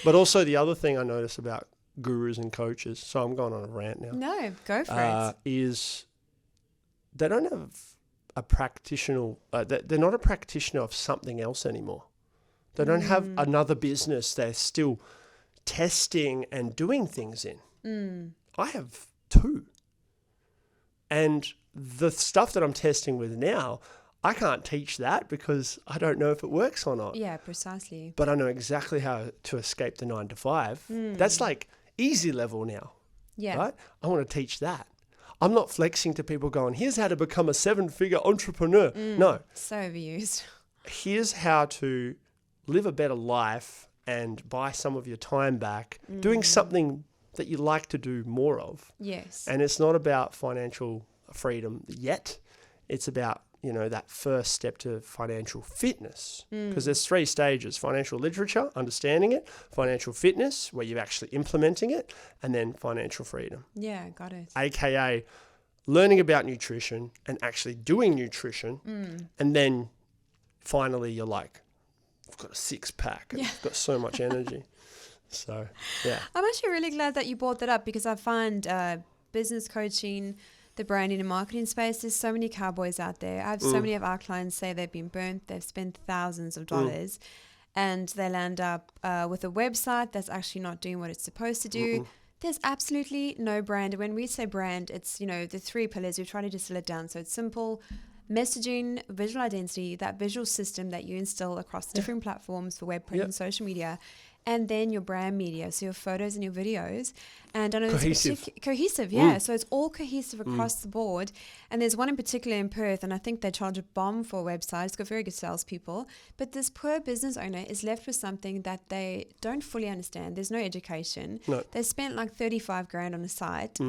But also the other thing I notice about gurus and coaches, so I'm going on a rant now. No, go for it. Is they don't have a practitioner, they're not a practitioner of something else anymore. They don't have another business they're still testing and doing things in. I have 2. And the stuff that I'm testing with now, I can't teach that because I don't know if it works or not. Yeah, precisely. But I know exactly how to escape the 9 to 5. That's like easy level now. Yeah. Right? I want to teach that. I'm not flexing to people going, here's how to become a 7-figure entrepreneur. No. So overused. Here's how to live a better life and buy some of your time back doing something that you like to do more of. Yes. And it's not about financial freedom yet. It's about, that first step to financial fitness. Because there's 3 stages: financial literature, understanding it; financial fitness, where you're actually implementing it; and then financial freedom. Yeah, got it. AKA learning about nutrition and actually doing nutrition. And then finally you're like, I've got a 6-pack and I've got so much energy. So, yeah. I'm actually really glad that you brought that up because I find business coaching, the branding and marketing space, there's so many cowboys out there. I have so many of our clients say they've been burnt, they've spent thousands of dollars and they'll end up with a website that's actually not doing what it's supposed to do. There's absolutely no brand. When we say brand, it's, the 3 pillars. We try to distill it down so it's simple. messaging, visual identity, that visual system that you instill across different platforms for web, print, and social media, and then your brand media, so your photos and your videos. And I know cohesive, yeah. So it's all cohesive across the board. And there's one in particular in Perth, and I think they charge a bomb for a website. It's got very good salespeople. But this poor business owner is left with something that they don't fully understand. There's no education. No. They spent like 35 grand on a site.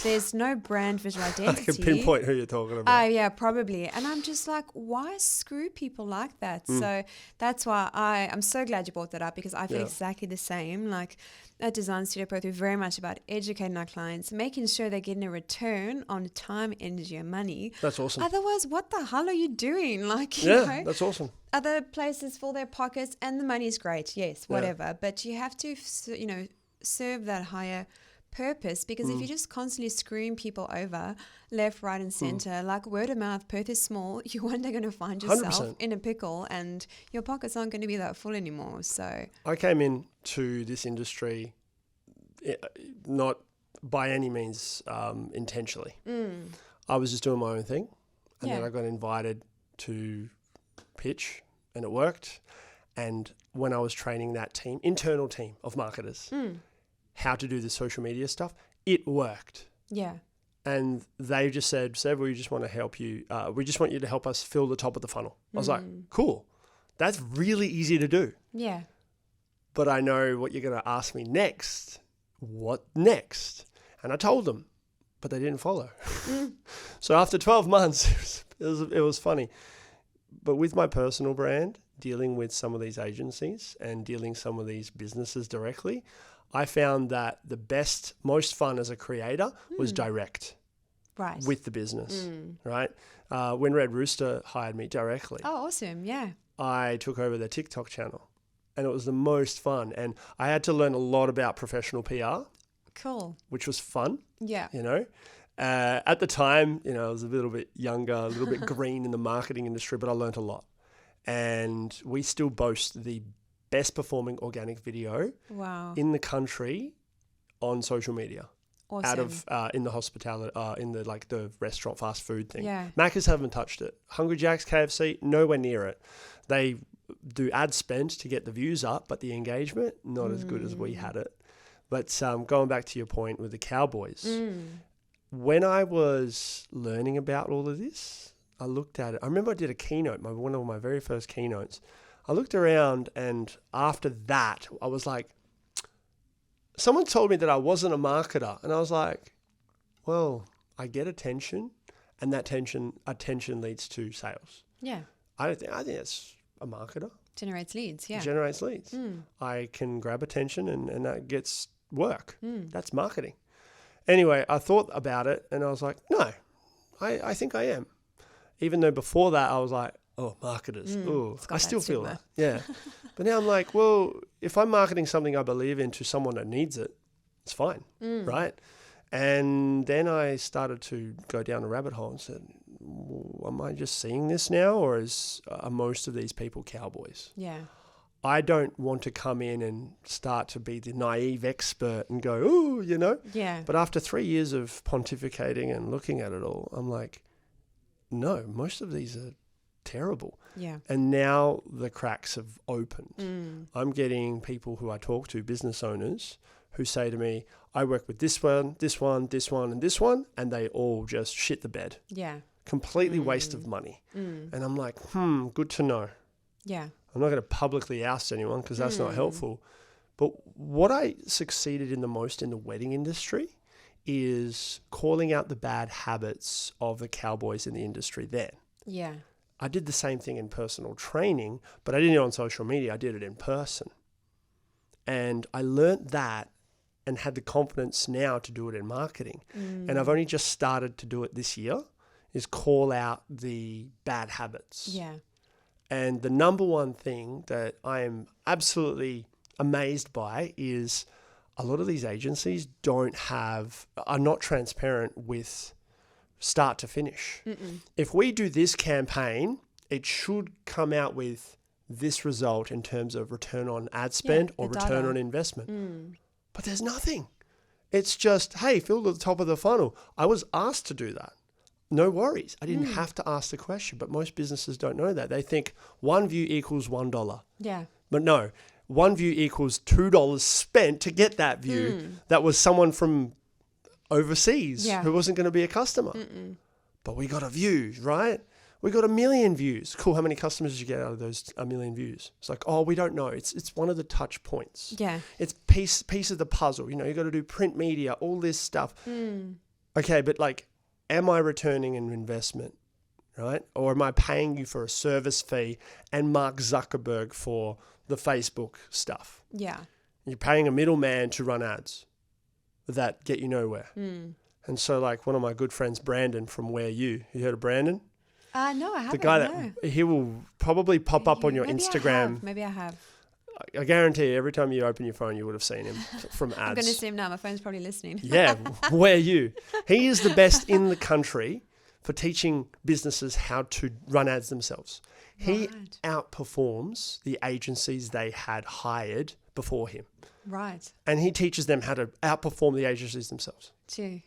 There's no brand visual identity. I can pinpoint who you're talking about. Yeah, probably. And I'm just like, why screw people like that? So that's why I'm so glad you brought that up, because I feel exactly the same. Like at Design Studio Perth, we're very much about educating our clients, making sure they're getting a return on time, energy, and money. That's awesome. Otherwise, what the hell are you doing? Like, you know, that's awesome. Other places fill their pockets, and the money is great, yes, whatever. But you have to, you know, serve that higher purpose, because if you're just constantly screwing people over left, right, and center, like word of mouth, Perth is small, you're one day going to find yourself 100%. in a pickle, and your pockets aren't going to be that full anymore. So I came into this industry not by any means intentionally. I was just doing my own thing, and then I got invited to pitch, and it worked. And when I was training that team, internal team of marketers, how to do the social media stuff, it worked. Yeah. And they just said, Seva, we just want to help you. We just want you to help us fill the top of the funnel. I was like, cool. That's really easy to do. Yeah. But I know what you're going to ask me next. What next? And I told them, but they didn't follow. So after 12 months, it was funny. But with my personal brand, dealing with some of these agencies and dealing some of these businesses directly, I found that the best, most fun as a creator was direct with the business, right? When Red Rooster hired me directly. Oh, awesome. Yeah. I took over their TikTok channel, and it was the most fun. And I had to learn a lot about professional PR. Cool. Which was fun. Yeah. You know, at the time, you know, I was a little bit younger, a little bit green in the marketing industry, but I learned a lot. And we still boast the best performing organic video in the country on social media. Awesome. Out of in the hospitality, in the like the restaurant fast food thing. Yeah. Macca's haven't touched it. Hungry Jack's, KFC, nowhere near it. They do ad spend to get the views up, but the engagement not as good as we had it. But going back to your point with the Cowboys, when I was learning about all of this, I looked at it. I remember I did a keynote, one of my very first keynotes. I looked around, and after that, I was like, someone told me that I wasn't a marketer, and I was like, well, I get attention, and that attention leads to sales. Yeah. I think that's a marketer. Generates leads, yeah. Generates leads. I can grab attention, and that gets work. That's marketing. Anyway, I thought about it, and I was like, no, I think I am. Even though before that, I was like, oh, marketers. Oh, I still feel that. Yeah. But now I'm like, well, if I'm marketing something I believe in to someone that needs it, it's fine, right? And then I started to go down a rabbit hole and said, am I just seeing this now, or are most of these people cowboys? Yeah. I don't want to come in and start to be the naive expert and go, oh, you know? Yeah. But after 3 years of pontificating and looking at it all, I'm like, no, most of these are terrible. Yeah. And now the cracks have opened. I'm getting people who I talk to, business owners, who say to me, I work with this one, this one, this one, and this one, and they all just shit the bed. Yeah. Completely waste of money. And I'm like, good to know. Yeah. I'm not going to publicly oust anyone because that's not helpful. But what I succeeded in the most in the wedding industry is calling out the bad habits of the cowboys in the industry then. Yeah. I did the same thing in personal training, but I didn't do it on social media. I did it in person. And I learned that and had the confidence now to do it in marketing. And I've only just started to do it this year, is call out the bad habits. Yeah. And the number one thing that I am absolutely amazed by is a lot of these agencies are not transparent with start to finish. If we do this campaign, it should come out with this result in terms of return on ad spend or return on investment. But there's nothing. It's just, hey, fill the top of the funnel. I was asked to do that. no worries. I didn't have to ask the question, but most businesses don't know that. They think one view equals $1. Yeah. But no, one view equals $2 spent to get that view. That was someone from overseas who wasn't going to be a customer. But we got a view, right? We got 1 million views. Cool. How many customers did you get out of those 1 million views? It's like, oh, we don't know. It's one of the touch points. Yeah. It's piece of the puzzle. You got to do print media, all this stuff. Okay, but like, am I returning an investment, right? Or am I paying you for a service fee and Mark Zuckerberg for the Facebook stuff? Yeah. You're paying a middleman to run ads that get you nowhere. And so like one of my good friends, Brandon from Where You heard of Brandon? No, I haven't. The guy that he will probably pop up on your Instagram. Maybe I have. I guarantee you, every time you open your phone, you would have seen him from ads. I'm going to see him now. My phone's probably listening. Yeah, Where You? He is the best in the country for teaching businesses how to run ads themselves. He outperforms the agencies they had hired before him. Right. And he teaches them how to outperform the agencies themselves. Gee.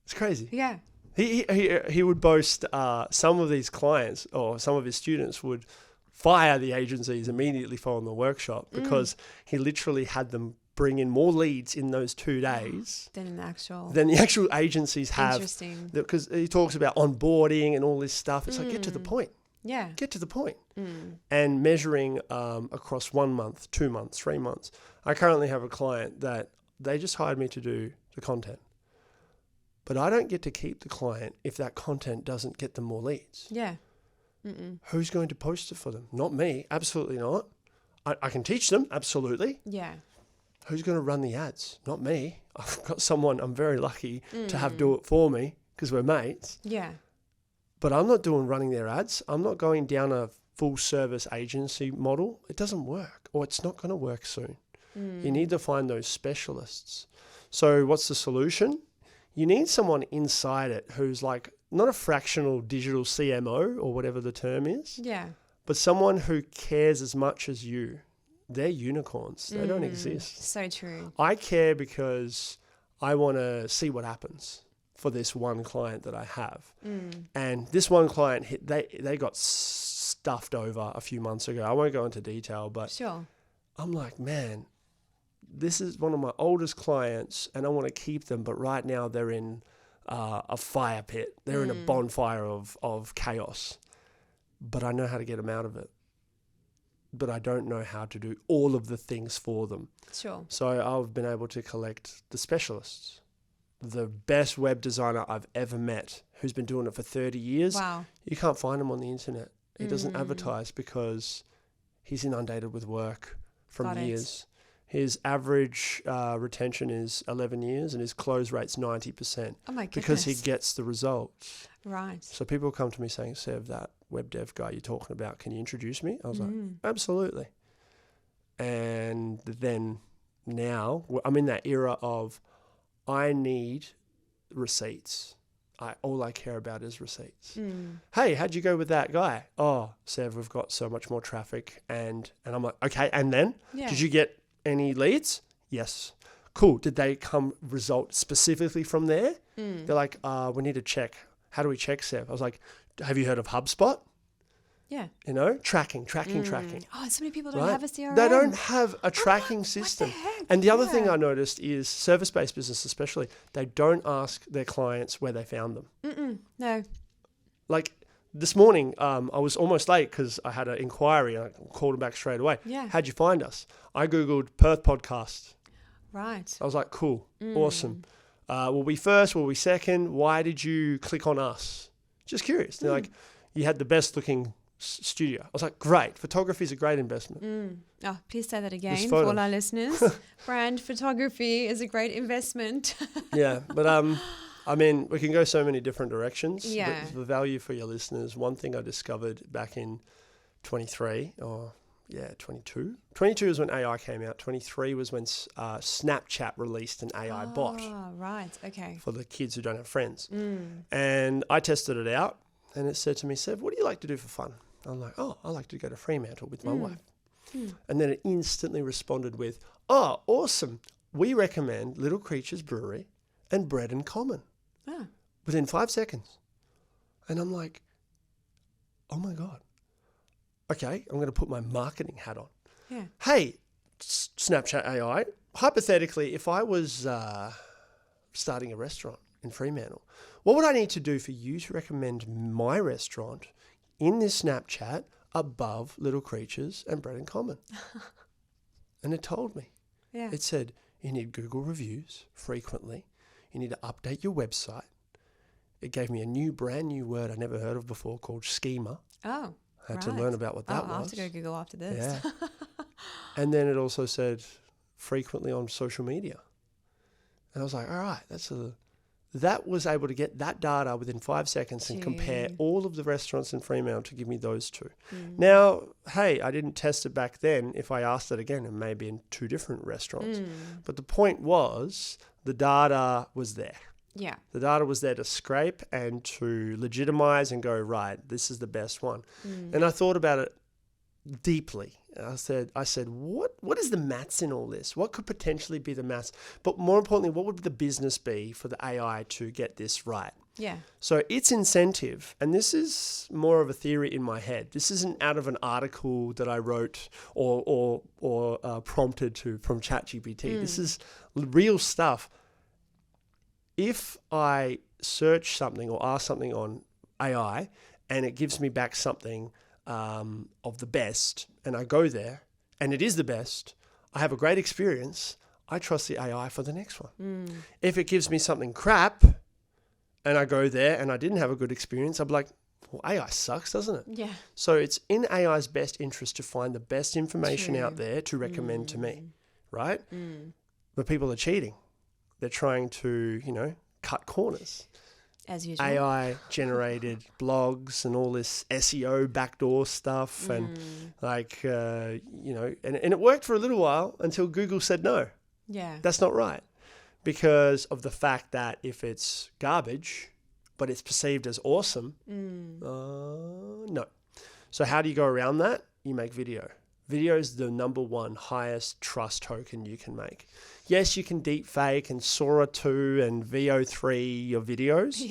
It's crazy. Yeah. He would boast some of these clients or some of his students would fire the agencies immediately following the workshop because he literally had them bring in more leads in those 2 days Than the actual agencies have. Interesting. Because he talks about onboarding and all this stuff. It's like, get to the point. Yeah. Get to the point. And measuring across 1 month, 2 months, 3 months. I currently have a client that they just hired me to do the content. But I don't get to keep the client if that content doesn't get them more leads. Yeah. Who's going to post it for them? Not me. Absolutely not. I can teach them. Absolutely. Yeah. Who's going to run the ads? Not me. I've got someone I'm very lucky to have do it for me because we're mates. Yeah. But I'm not running their ads. I'm not going down a full service agency model. It doesn't work, or it's not going to work soon. You need to find those specialists. So what's the solution? You need someone inside it who's like not a fractional digital CMO or whatever the term is. Yeah. But someone who cares as much as you. They're unicorns. They don't exist. So true. I care because I want to see what happens for this one client that I have. And this one client, they got stuffed over a few months ago. I won't go into detail, but Sure. I'm like, man, this is one of my oldest clients and I want to keep them. But right now they're in a fire pit. They're in a bonfire of chaos. But I know how to get them out of it. But I don't know how to do all of the things for them. Sure. So I've been able to collect the specialists. The best web designer I've ever met who's been doing it for 30 years. Wow. You can't find him on the internet. He doesn't advertise because he's inundated with work from Got years. His average retention is 11 years and his close rate's 90%. Oh my goodness. Because he gets the results. Right. So people come to me saying, Sev, that web dev guy you're talking about, can you introduce me? I was like, absolutely. And then now I'm in that era of I need receipts. All I care about is receipts. Hey, how'd you go with that guy? Oh, Sev, we've got so much more traffic. And I'm like, okay, and then? Yeah. Did you get any leads? Yes. Cool. Did they come result specifically from there? They're like, we need to check. How do we check, Sev? I was like, have you heard of HubSpot? Yeah. Tracking. Oh, so many people don't have a CRM. They don't have a tracking system. What the heck? And the other thing I noticed is service-based business especially, they don't ask their clients where they found them. No. Like this morning, I was almost late because I had an inquiry and I called them back straight away. Yeah. How'd you find us? I Googled Perth podcast. Right. I was like, cool, awesome. Were we first? Were we second? Why did you click on us? Just curious. They're like, you had the best looking studio. I was like, great. Photography is a great investment. Oh, please say that again for all our listeners. Brand photography is a great investment. Yeah, but I mean, we can go so many different directions. Yeah. But the value for your listeners, one thing I discovered back in 23 or 22. 22 is when AI came out. 23 was when Snapchat released an AI bot. Oh, right. Okay. For the kids who don't have friends. And I tested it out and it said to me, Sev, what do you like to do for fun? I'm like, oh, I like to go to Fremantle with my wife. And then it instantly responded with, oh, awesome. We recommend Little Creatures Brewery and Bread and Common. Within 5 seconds. And I'm like, oh my God. Okay, I'm going to put my marketing hat on. Yeah. Hey, Snapchat AI, hypothetically, if I was starting a restaurant in Fremantle, what would I need to do for you to recommend my restaurant in this Snapchat above Little Creatures and Bread and Common? And it told me. Yeah. It said, you need Google reviews frequently. You need to update your website. It gave me a brand new word I never heard of before called schema. Oh, I had to learn about what that was. I'll have to go Google after this. Yeah. And then it also said frequently on social media. And I was like, all right, that was able to get that data within 5 seconds and compare all of the restaurants in Fremantle to give me those two. Now, hey, I didn't test it back then. If I asked it again, it may be in 2 different restaurants. But the point was the data was there. Yeah. The data was there to scrape and to legitimize and go, right, this is the best one. And I thought about it deeply. I said, what is the maths in all this? What could potentially be the maths? But more importantly, what would the business be for the AI to get this right? Yeah. So its incentive, and this is more of a theory in my head. This isn't out of an article that I wrote or prompted from ChatGPT. This is real stuff. If I search something or ask something on AI and it gives me back something of the best, and I go there and it is the best, I have a great experience, I trust the AI for the next one. If it gives me something crap and I go there and I didn't have a good experience, I'm like, well, AI sucks, doesn't it? Yeah. So it's in AI's best interest to find the best information out there to recommend to me, right? But people are cheating. They're trying to, cut corners. As usual. AI-generated blogs and all this SEO backdoor stuff and and it worked for a little while until Google said no. Yeah. That's not right because of the fact that if it's garbage but it's perceived as awesome, no. So how do you go around that? You make video. Video is the number one highest trust token you can make. Yes, you can deep fake and Sora 2 and VO3 your videos,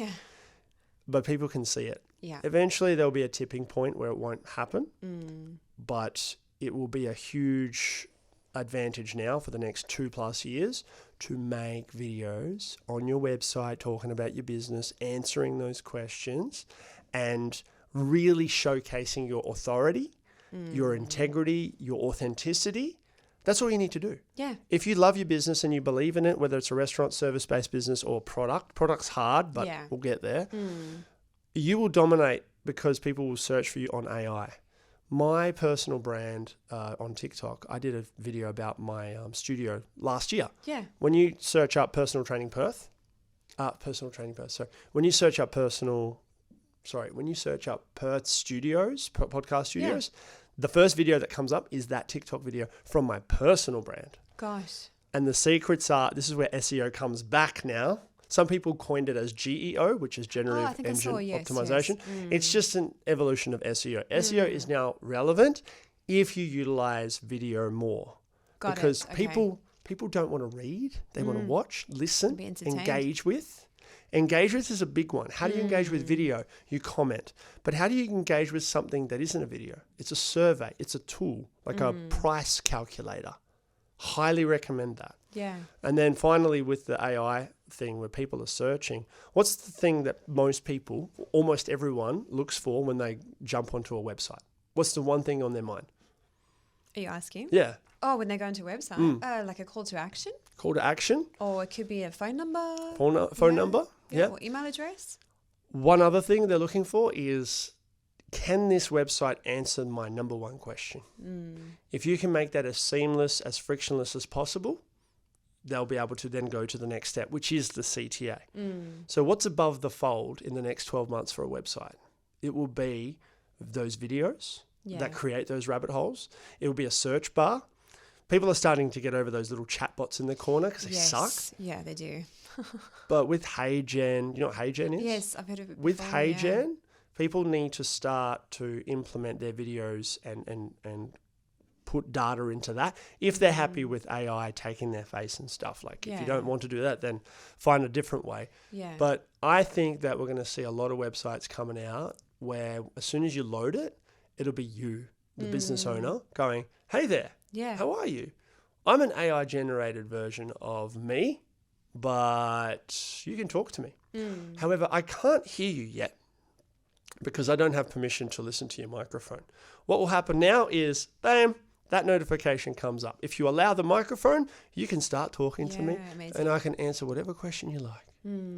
but people can see it. Yeah. Eventually, there'll be a tipping point where it won't happen, but it will be a huge advantage now for the next 2+ years to make videos on your website talking about your business, answering those questions, and really showcasing your authority, your integrity, your authenticity. That's all you need to do. Yeah. If you love your business and you believe in it, whether it's a restaurant, service-based business or product's hard, but we'll get there. You will dominate because people will search for you on AI. My personal brand on TikTok, I did a video about my studio last year. Yeah. When you search up When you search up Perth studios, podcast studios, the first video that comes up is that TikTok video from my personal brand. Gosh. And the secrets are, this is where SEO comes back now. Some people coined it as GEO, which is generative engine optimization. It's just an evolution of SEO. SEO is now relevant if you utilize video more. Because people don't want to read. They want to watch, listen, engage with. Engage with is a big one. How do you engage with video? You comment. But how do you engage with something that isn't a video? It's a survey. It's a tool, like a price calculator. Highly recommend that. Yeah. And then finally with the AI thing where people are searching, what's the thing that most people, almost everyone, looks for when they jump onto a website? What's the one thing on their mind? Are you asking? Yeah. Oh, when they go into a website, like a call to action? Call to action. Or it could be a phone number. Phone number. Yeah. Or email address. One other thing they're looking for is, can this website answer my number one question? If you can make that as seamless, as frictionless as possible, they'll be able to then go to the next step, which is the CTA. So what's above the fold in the next 12 months for a website? It will be those videos that create those rabbit holes. It will be a search bar. People are starting to get over those little chatbots in the corner because they suck. Yeah, they do. But with HeyGen, you know what HeyGen is? Yes, I've heard of it With before, HeyGen, people need to start to implement their videos and put data into that. If they're happy with AI taking their face and stuff, like if you don't want to do that, then find a different way. Yeah. But I think that we're going to see a lot of websites coming out where as soon as you load it, it'll be you, the business owner, going, hey there, how are you? I'm an AI generated version of me, but you can talk to me. However, I can't hear you yet because I don't have permission to listen to your microphone. What will happen now is, bam, that notification comes up. If you allow the microphone, you can start talking to me and I can answer whatever question you like.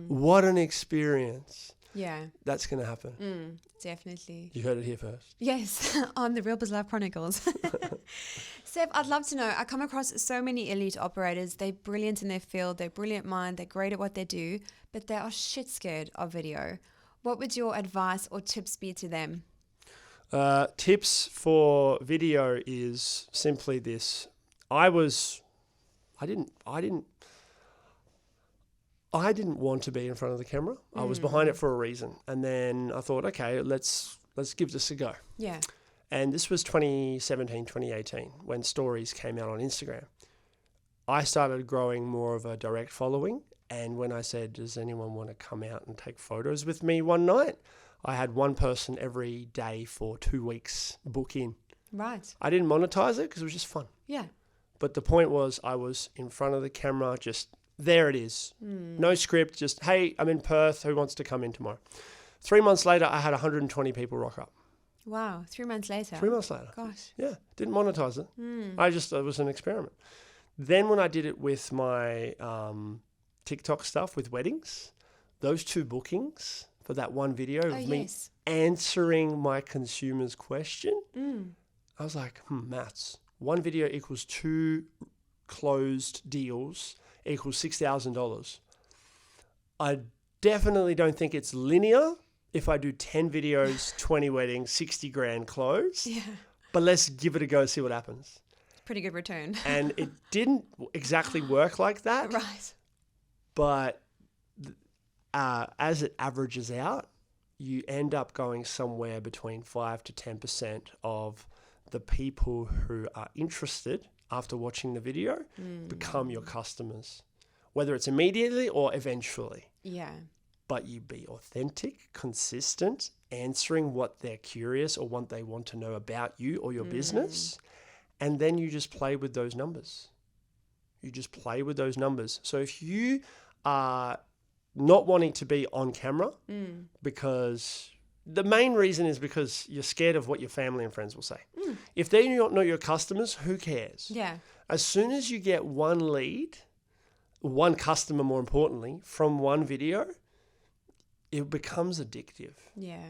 What an experience. Yeah. That's going to happen. Definitely. You heard it here first. Yes, on the Real Biz Life Chronicles. Sev, I'd love to know, I come across so many elite operators. They're brilliant in their field. They're brilliant mind. They're great at what they do, but they are shit scared of video. What would your advice or tips be to them? Tips for video is simply this. I didn't want to be in front of the camera. I was behind it for a reason. And then I thought, okay, let's give this a go. Yeah. And this was 2017, 2018 when stories came out on Instagram. I started growing more of a direct following. And when I said, does anyone want to come out and take photos with me one night? I had one person every day for 2 weeks book in. Right. I didn't monetize it because it was just fun. Yeah. But the point was I was in front of the camera, just there it is. No script, just, hey, I'm in Perth. Who wants to come in tomorrow? 3 months later, I had 120 people rock up. Wow. 3 months later. 3 months later. Gosh. Yeah. Didn't monetize it. It was an experiment. Then when I did it with my TikTok stuff with weddings, those 2 bookings for that one video of me answering my consumer's question, I was like, maths. One video equals 2 closed deals equals $6,000. I definitely don't think it's linear if I do 10 videos, 20 weddings, 60 grand close. Yeah. But let's give it a go, see what happens. Pretty good return. And it didn't exactly work like that. Right. But as it averages out, you end up going somewhere between 5 to 10% of the people who are interested after watching the video become your customers, whether it's immediately or eventually. Yeah. But you be authentic, consistent, answering what they're curious or what they want to know about you or your business. And then you just play with those numbers. So if you are not wanting to be on camera because the main reason is because you're scared of what your family and friends will say. If they do not know your customers, who cares? Yeah. As soon as you get one lead, one customer more importantly, from one video, it becomes addictive. Yeah.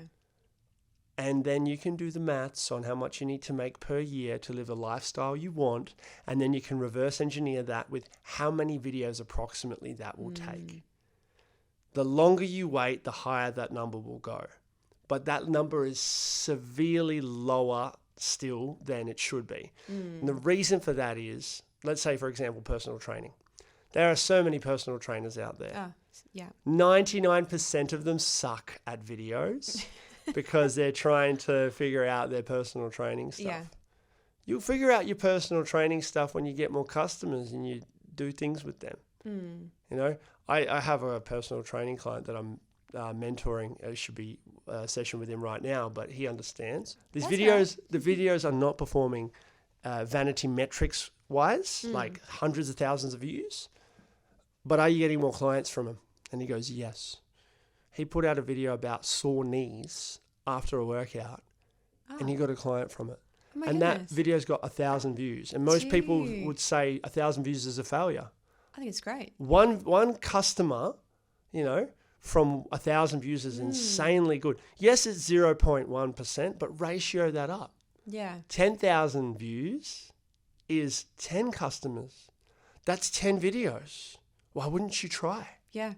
And then you can do the maths on how much you need to make per year to live a lifestyle you want. And then you can reverse engineer that with how many videos approximately that will take. The longer you wait, the higher that number will go. But that number is severely lower still than it should be. And the reason for that is, let's say, for example, personal training. There are so many personal trainers out there. 99% of them suck at videos because they're trying to figure out their personal training stuff. Yeah. You'll figure out your personal training stuff when you get more customers and you do things with them. You know, I have a personal training client that I'm mentoring. It should be a session with him right now, but he understands. The videos are not performing vanity metrics wise, like hundreds of thousands of views. But are you getting more clients from him? And he goes, yes. He put out a video about sore knees after a workout, and he got a client from it. Oh and that video's got 1,000 views. And most people would say 1,000 views is a failure. I think it's great. One customer, you know, from 1,000 views is insanely good. Yes, it's 0.1%, but ratio that up. Yeah. 10,000 views is 10 customers. That's 10 videos. Why wouldn't you try? Yeah.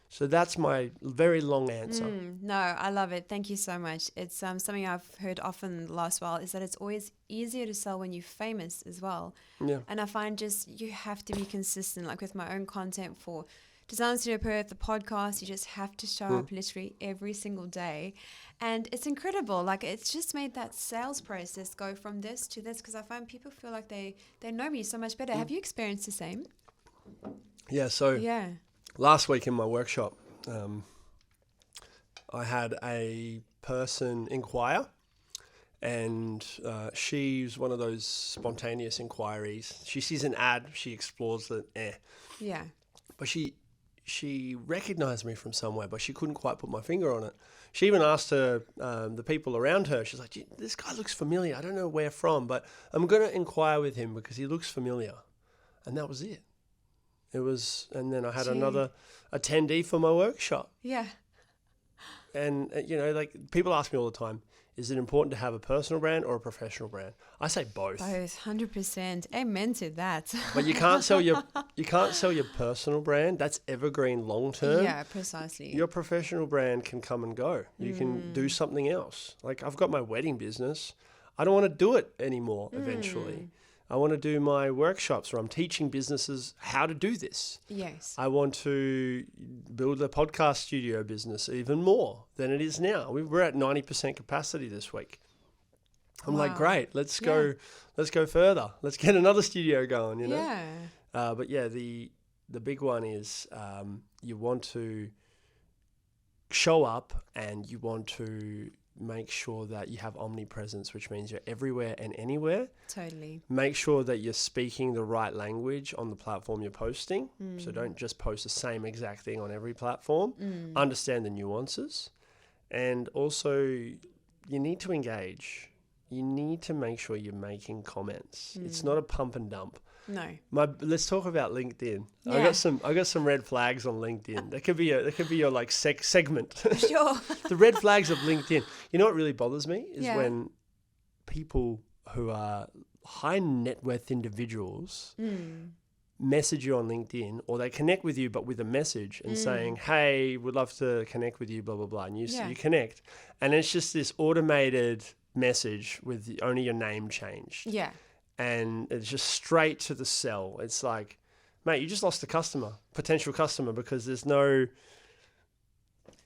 So that's my very long answer. No, I love it. Thank you so much. It's something I've heard often the last while is that it's always easier to sell when you're famous as well. Yeah. And I find just you have to be consistent, like with my own content for Design Studio Perth, the podcast, you just have to show up literally every single day. And it's incredible. Like, it's just made that sales process go from this to this, because I find people feel like they know me so much better. Have you experienced the same? Yeah, so last week in my workshop, I had a person inquire, and she's one of those spontaneous inquiries. She sees an ad, she explores it, Yeah. But she recognized me from somewhere, but she couldn't quite put my finger on it. She even asked the people around her, she's like, this guy looks familiar. I don't know where from, but I'm going to inquire with him because he looks familiar. And that was it. And then I had another attendee for my workshop. Yeah. And, like, people ask me all the time, is it important to have a personal brand or a professional brand? I say both. Both, 100%. Amen to that. But you can't sell your personal brand. That's evergreen long term. Yeah, precisely. Your professional brand can come and go. You can do something else. Like, I've got my wedding business. I don't want to do it anymore eventually. I want to do my workshops where I'm teaching businesses how to do this. Yes. I want to build a podcast studio business even more than it is now. We're at 90% capacity this week. I'm like, great, let's go further. Let's get another studio going, Yeah. But yeah, the big one is you want to show up and you want to make sure that you have omnipresence, which means you're everywhere and anywhere. Totally. Make sure that you're speaking the right language on the platform you're posting. So don't just post the same exact thing on every platform. Understand the nuances. And also, you need to engage. You need to make sure you're making comments. It's not a pump and dump. No. Let's talk about LinkedIn. Yeah. I got some red flags on LinkedIn. That could be your like segment. Sure. The red flags of LinkedIn. You know what really bothers me is when people who are high net worth individuals message you on LinkedIn, or they connect with you but with a message and saying, "Hey, would love to connect with you," blah blah blah, and you connect, and it's just this automated message with only your name changed. Yeah. And it's just straight to the cell. It's like, mate, you just lost a potential customer, because there's no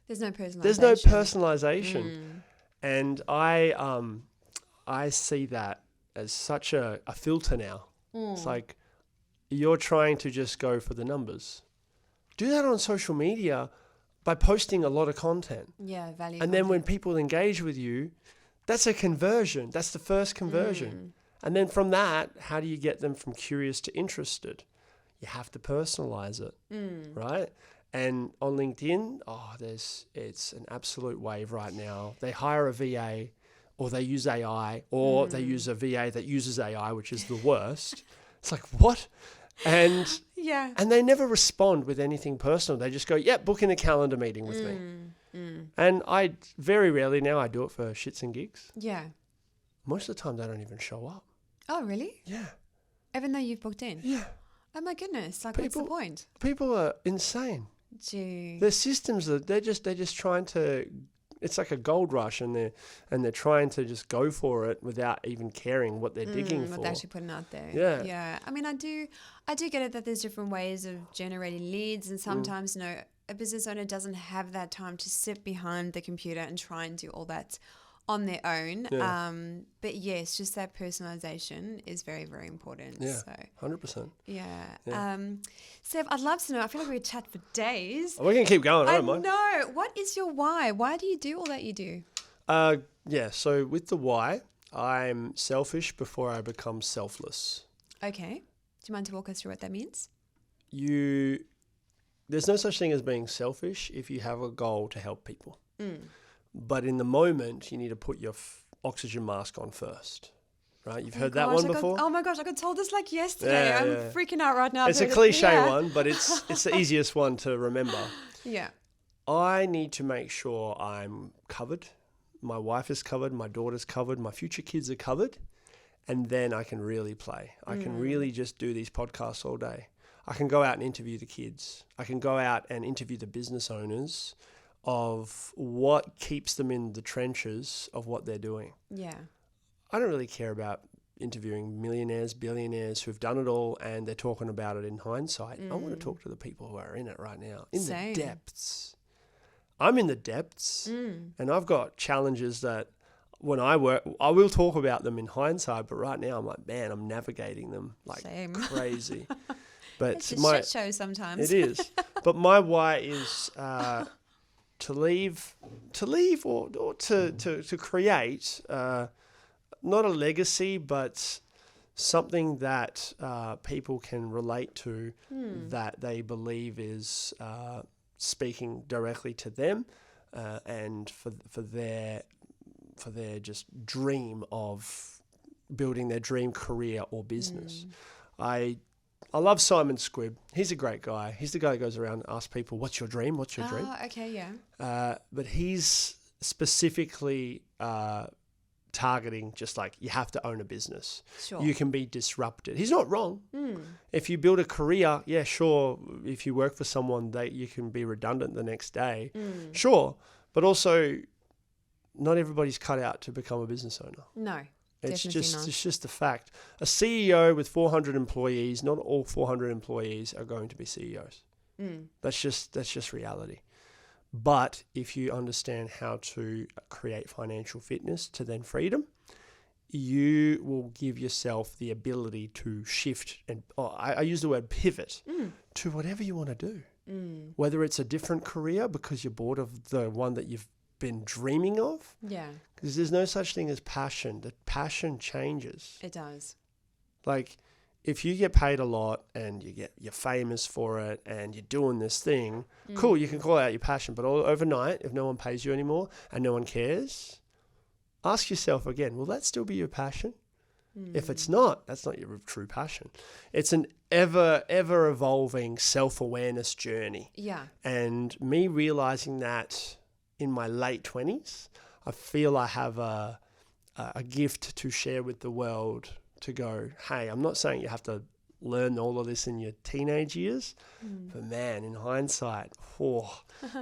personalization. And I see that as such a filter now. It's like, you're trying to just go for the numbers. Do that on social media by posting a lot of content. Yeah, value. And then when people engage with you, that's a conversion. That's the first conversion. And then from that, how do you get them from curious to interested? You have to personalize it, right? And on LinkedIn, it's an absolute wave right now. They hire a VA, or they use AI, or they use a VA that uses AI, which is the worst. It's like, what? And and they never respond with anything personal. They just go, book in a calendar meeting with me. And I very rarely now, I do it for shits and gigs. Yeah. Most of the time, they don't even show up. Oh, really? Yeah. Even though you've booked in? Yeah. Oh, my goodness. Like, what's the point? People are insane. Gee. Their systems, they're just trying to, it's like a gold rush, and they're trying to just go for it without even caring what they're digging for. What they're actually putting out there. Yeah. Yeah. I mean, I do get it that there's different ways of generating leads, and sometimes, a business owner doesn't have that time to sit behind the computer and try and do all that on their own. Yeah. But yes, just that personalization is very, very important. Yeah, so 100%. Yeah. Yeah. Sev, I'd love to know. I feel like we could chat for days. We can keep going. I don't mind. know. What is your why? Why do you do all that you do? So with the why, I'm selfish before I become selfless. Okay. Do you mind to walk us through what that means? There's no such thing as being selfish if you have a goal to help people. But in the moment, you need to put your oxygen mask on first, right? You've heard that one before? Oh my gosh, I got told this like yesterday. I'm freaking out right now. It's a cliche one, but it's the easiest one to remember. Yeah. I need to make sure I'm covered. My wife is covered. My daughter's covered. My future kids are covered. And then I can really play. I can really just do these podcasts all day. I can go out and interview the kids. I can go out and interview the business owners of what keeps them in the trenches of what they're doing. Yeah. I don't really care about interviewing millionaires, billionaires who've done it all, and they're talking about it in hindsight. I want to talk to the people who are in it right now, in Same. the depths. I'm in the depths, and I've got challenges that when I work, I will talk about them in hindsight, but right now I'm like, man, I'm navigating them like Same. crazy. But It's a shit show sometimes. it is. But my why is to leave or to create not a legacy, but something that people can relate to, that they believe is speaking directly to them, and for their just dream of building their dream career or business. I love Simon Squibb. He's a great guy. He's the guy that goes around and asks people, "What's your dream? What's your dream?" Okay, yeah. But he's specifically targeting just like, you have to own a business. Sure. You can be disrupted. He's not wrong. If you build a career, yeah, sure. If you work for someone, you can be redundant the next day. Sure. But also, not everybody's cut out to become a business owner. No. It's Definitely not. just a fact. A CEO with 400 employees, not all 400 employees are going to be CEOs. That's just reality. But if you understand how to create financial fitness to then freedom, you will give yourself the ability to shift, and I use the word pivot, to whatever you want to do. Whether it's a different career because you're bored of the one that you've been dreaming of. Yeah. Because there's no such thing as passion. The passion changes. It does. Like, if you get paid a lot and you're famous for it and you're doing this thing, cool, you can call out your passion. But overnight, if no one pays you anymore and no one cares, ask yourself again, will that still be your passion? If it's not, that's not your true passion. It's an ever evolving self-awareness journey. Yeah. And me realizing that in my late 20s, I feel I have a gift to share with the world, to go, hey, I'm not saying you have to learn all of this in your teenage years, but man, in hindsight,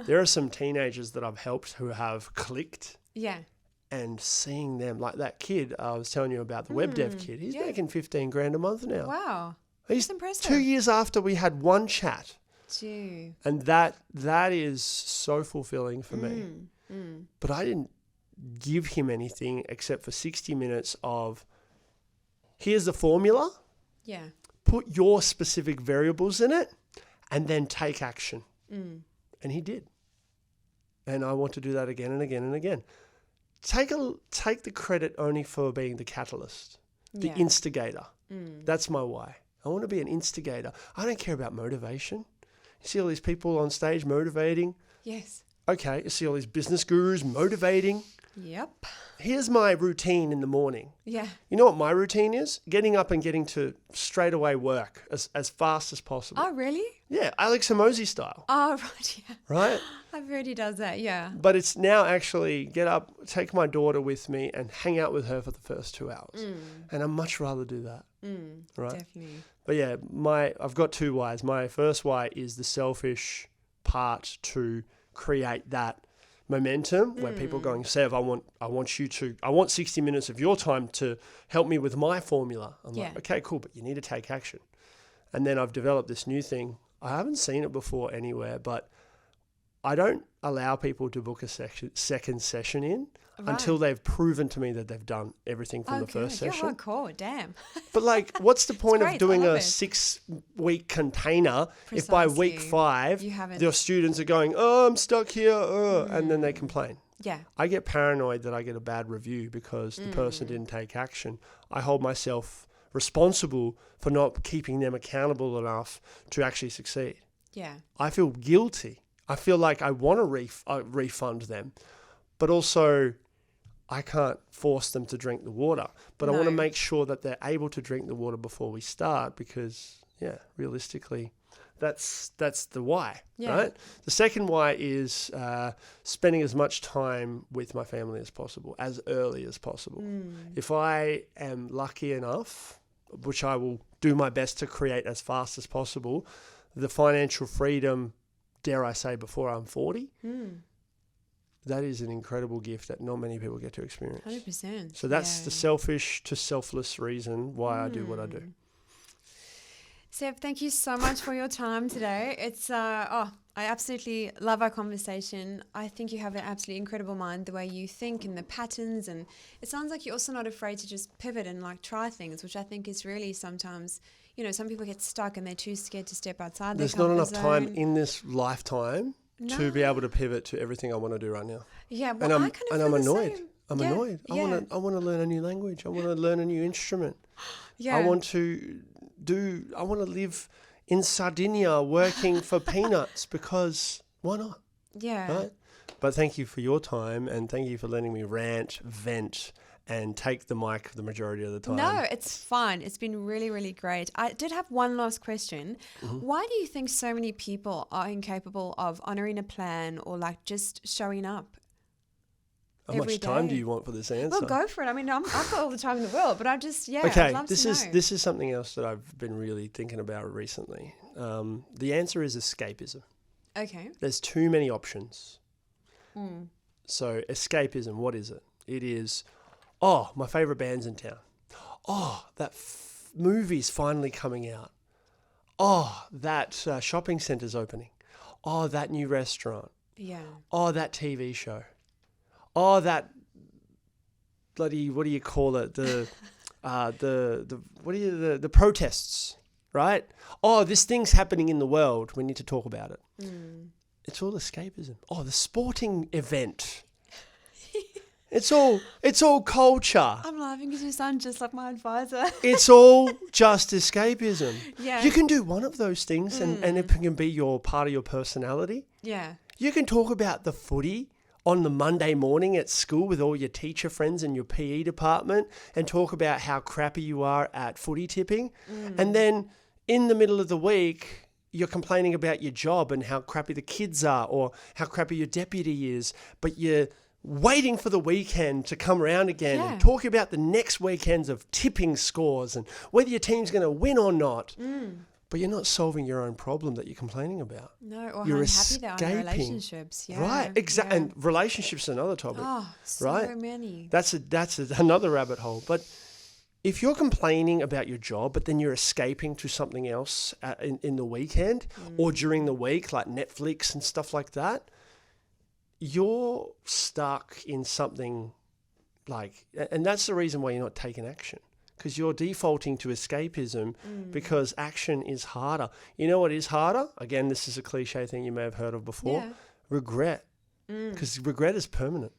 there are some teenagers that I've helped who have clicked. Yeah. And seeing them, like that kid I was telling you about, the web dev kid, he's making 15 grand a month now. Wow. He's That's impressive. 2 years after we had one chat. Gee. And that is so fulfilling for me. But I didn't give him anything except for 60 minutes of, here's the formula. Yeah. Put your specific variables in it and then take action. And he did. And I want to do that again and again and again. Take the credit only for being the catalyst, the instigator. That's my why. I want to be an instigator. I don't care about motivation. You see all these people on stage motivating. Yes. Okay, you see all these business gurus motivating. Yep. Here's my routine in the morning. Yeah. You know what my routine is? Getting up and getting to straight away work as fast as possible. Oh, really? Yeah, Alex Hormozi style. Oh, right. Yeah. Right? I've heard he does that. Yeah. But it's now actually get up, take my daughter with me and hang out with her for the first 2 hours. And I'd much rather do that. Right? Definitely. But yeah, I've got two whys. My first why is the selfish part, to create that momentum where people are going, Sev, I want 60 minutes of your time to help me with my formula. I'm like, okay, cool, but you need to take action. And then I've developed this new thing. I haven't seen it before anywhere, but I don't allow people to book a second session in until they've proven to me that they've done everything from the first session. You're hardcore, damn. But like, what's the point of doing a it. 6-week container if by week 5 your students are going, oh, I'm stuck here, and then they complain? Yeah. I get paranoid that I get a bad review because the person didn't take action. I hold myself responsible for not keeping them accountable enough to actually succeed. Yeah. I feel guilty. I feel like I want to refund them, but also I can't force them to drink the water. But I want to make sure that they're able to drink the water before we start, because, realistically, that's the why, right? The second why is spending as much time with my family as possible, as early as possible. If I am lucky enough, which I will do my best to create as fast as possible, the financial freedom, dare I say, before I'm 40, that is an incredible gift that not many people get to experience. 100%. So that's the selfish to selfless reason why I do what I do. Sev, thank you so much for your time today. It's I absolutely love our conversation. I think you have an absolutely incredible mind, the way you think and the patterns, and it sounds like you're also not afraid to just pivot and like try things, which I think is really sometimes, you know, some people get stuck and they're too scared to step outside their comfort zone. There's not enough time in this lifetime to be able to pivot to everything I want to do right now. Yeah, well, I'm annoyed. I'm Yeah, annoyed. I want to learn a new language. I want to learn a new instrument. Yeah. I want to live in Sardinia working for peanuts because why not? Yeah. Right? But thank you for your time, and thank you for letting me rant, vent, and take the mic the majority of the time. No, it's fun. It's been really, really great. I did have one last question. Mm-hmm. Why do you think so many people are incapable of honoring a plan or like just showing up? How much time do you want for this answer? Well, go for it. I mean, I've got all the time in the world, but I just, Okay, I'd love to know. This is something else that I've been really thinking about recently. The answer is escapism. Okay. There's too many options. So escapism, what is it? It is, my favourite band's in town. That movie's finally coming out. That shopping centre's opening. That new restaurant. Yeah. That TV show. That bloody, what do you call it? The protests, right? This thing's happening in the world. We need to talk about it. It's all escapism. The sporting event. It's all culture. I'm laughing because you sound just like my advisor. It's all just escapism. Yeah. You can do one of those things and it can be your part of your personality. Yeah. You can talk about the footy on the Monday morning at school with all your teacher friends in your PE department and talk about how crappy you are at footy tipping. And then in the middle of the week, you're complaining about your job and how crappy the kids are or how crappy your deputy is, but you're waiting for the weekend to come around again and talk about the next weekends of tipping scores and whether your team's going to win or not. But you're not solving your own problem that you're complaining about. No, or you're how unhappy they are in relationships. Yeah. Right, exactly. Yeah. And relationships are another topic. So right? many. That's another rabbit hole. But if you're complaining about your job, but then you're escaping to something else in the weekend or during the week, like Netflix and stuff like that, you're stuck in something and that's the reason why you're not taking action. Because you're defaulting to escapism because action is harder. You know what is harder? Again, this is a cliche thing you may have heard of before. Yeah. Regret. Because regret is permanent.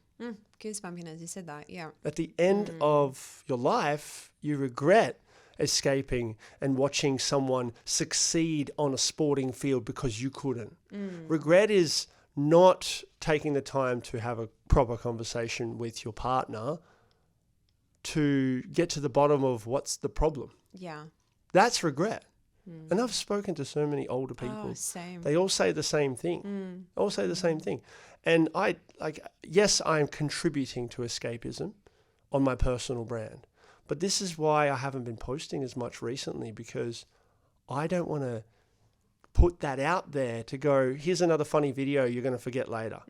Goosebumping as you said that, yeah. At the end of your life, you regret escaping and watching someone succeed on a sporting field because you couldn't. Regret is not taking the time to have a proper conversation with your partner to get to the bottom of what's the problem. Yeah. That's regret. And I've spoken to so many older people. Same. They all say the same thing. All say the same thing. And yes, I'm contributing to escapism on my personal brand. But this is why I haven't been posting as much recently, because I don't want to put that out there to go, here's another funny video you're going to forget later,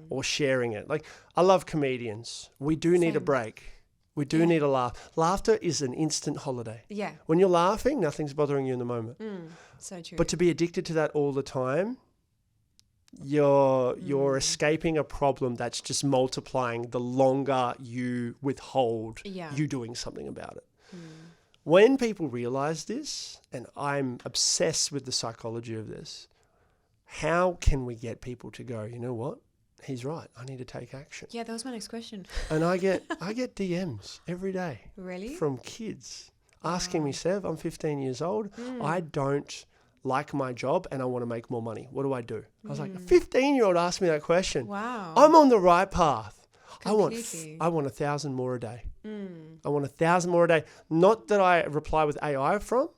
or sharing it. I love comedians. We do need a break. We do need a laugh. Laughter is an instant holiday. Yeah. When you're laughing, nothing's bothering you in the moment. So true. But to be addicted to that all the time, you're escaping a problem that's just multiplying the longer you withhold you doing something about it. When people realize this, and I'm obsessed with the psychology of this, how can we get people to go, you know what? He's right. I need to take action. Yeah, that was my next question. And I get DMs every day. Really? From kids asking me, Sev, I'm 15 years old. I don't like my job and I want to make more money. What do I do? I was like, a 15-year-old asked me that question. Wow. I'm on the right path. Completely. I want 1,000 more a day. I want 1,000 more a day. Not that I reply with AI from.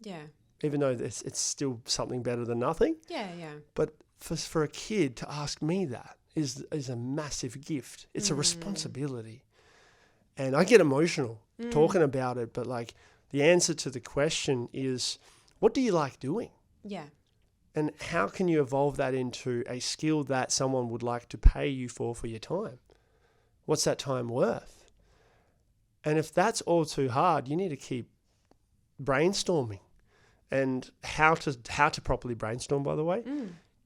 Yeah. Even though it's still something better than nothing. Yeah, yeah. But for a kid to ask me that is a massive gift. It's a responsibility. And I get emotional talking about it, but the answer to the question is, what do you like doing? Yeah. And how can you evolve that into a skill that someone would like to pay you for your time? What's that time worth? And if that's all too hard, you need to keep brainstorming. And how to properly brainstorm, by the way.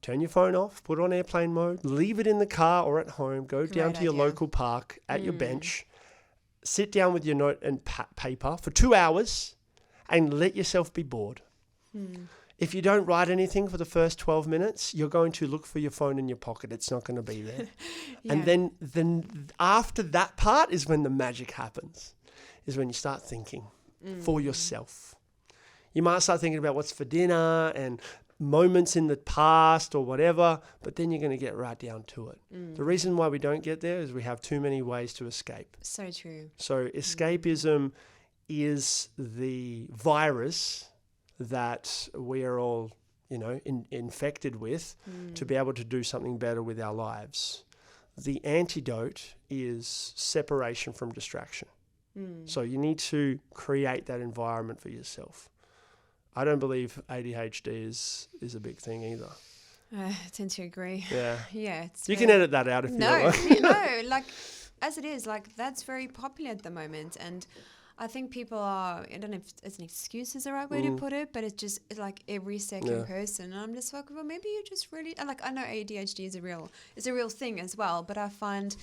Turn your phone off, put it on airplane mode, leave it in the car or at home, go down to your local park at your bench, sit down with your note and paper for 2 hours and let yourself be bored. If you don't write anything for the first 12 minutes, you're going to look for your phone in your pocket. It's not going to be there. And then after that part is when the magic happens, is when you start thinking for yourself. You might start thinking about what's for dinner and moments in the past or whatever, but then you're going to get right down to it. The reason why we don't get there is we have too many ways to escape. So true. So escapism is the virus that we are all, infected with to be able to do something better with our lives. The antidote is separation from distraction. So you need to create that environment for yourself. I don't believe ADHD is a big thing either. I tend to agree. Yeah. Yeah. You can edit that out if you don't. No, like as it is, like that's very popular at the moment. And I think people are, I don't know if it's an excuse is the right way to put it, but it's like every second person. And I'm just like, well, maybe you just really, like, I know ADHD is a real thing as well, but I find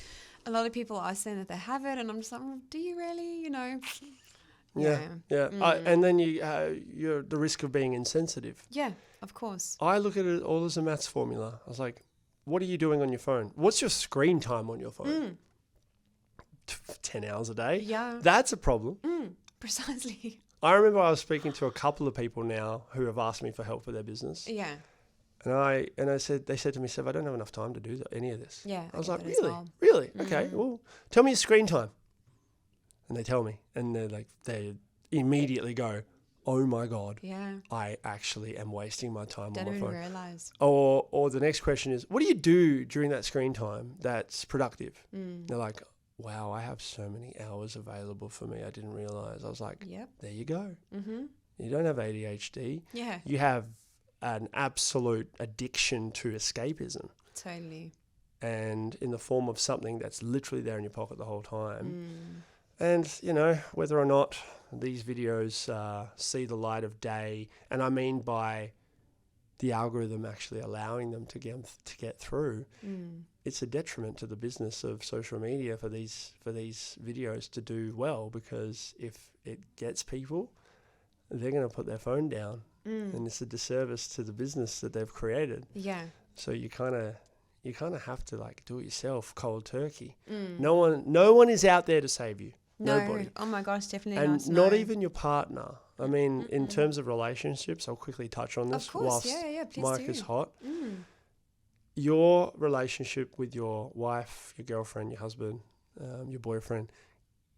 a lot of people are saying that they have it, and I'm just like, do you really, Yeah. And then you're at the risk of being insensitive. Yeah, of course. I look at it all as a maths formula. I was like, what are you doing on your phone? What's your screen time on your phone? 10 hours a day? Yeah. That's a problem. Precisely. I remember I was speaking to a couple of people now who have asked me for help with their business. Yeah. And they said to me, Sev, I don't have enough time to do any of this. Yeah. I was like, really? Okay, well, tell me your screen time. And they tell me, and they immediately go, oh my God, I actually am wasting my time on my phone. Don't even realize. Or the next question is, what do you do during that screen time that's productive? They're like, wow, I have so many hours available for me. I didn't realize. I was like, there you go. You don't have ADHD. Yeah. You have an absolute addiction to escapism. Totally. And in the form of something that's literally there in your pocket the whole time. And, whether or not these videos see the light of day, and I mean by the algorithm actually allowing them to get through, it's a detriment to the business of social media for these videos to do well, because if it gets people, they're going to put their phone down, and it's a disservice to the business that they've created. Yeah. So you kind of have to do it yourself, cold turkey. No one is out there to save you. No. Nobody. Oh my gosh, definitely and not. not even your partner. I mean, in terms of relationships, I'll quickly touch on this. Of course, whilst please Mike do. is hot. Your relationship with your wife, your girlfriend, your husband, your boyfriend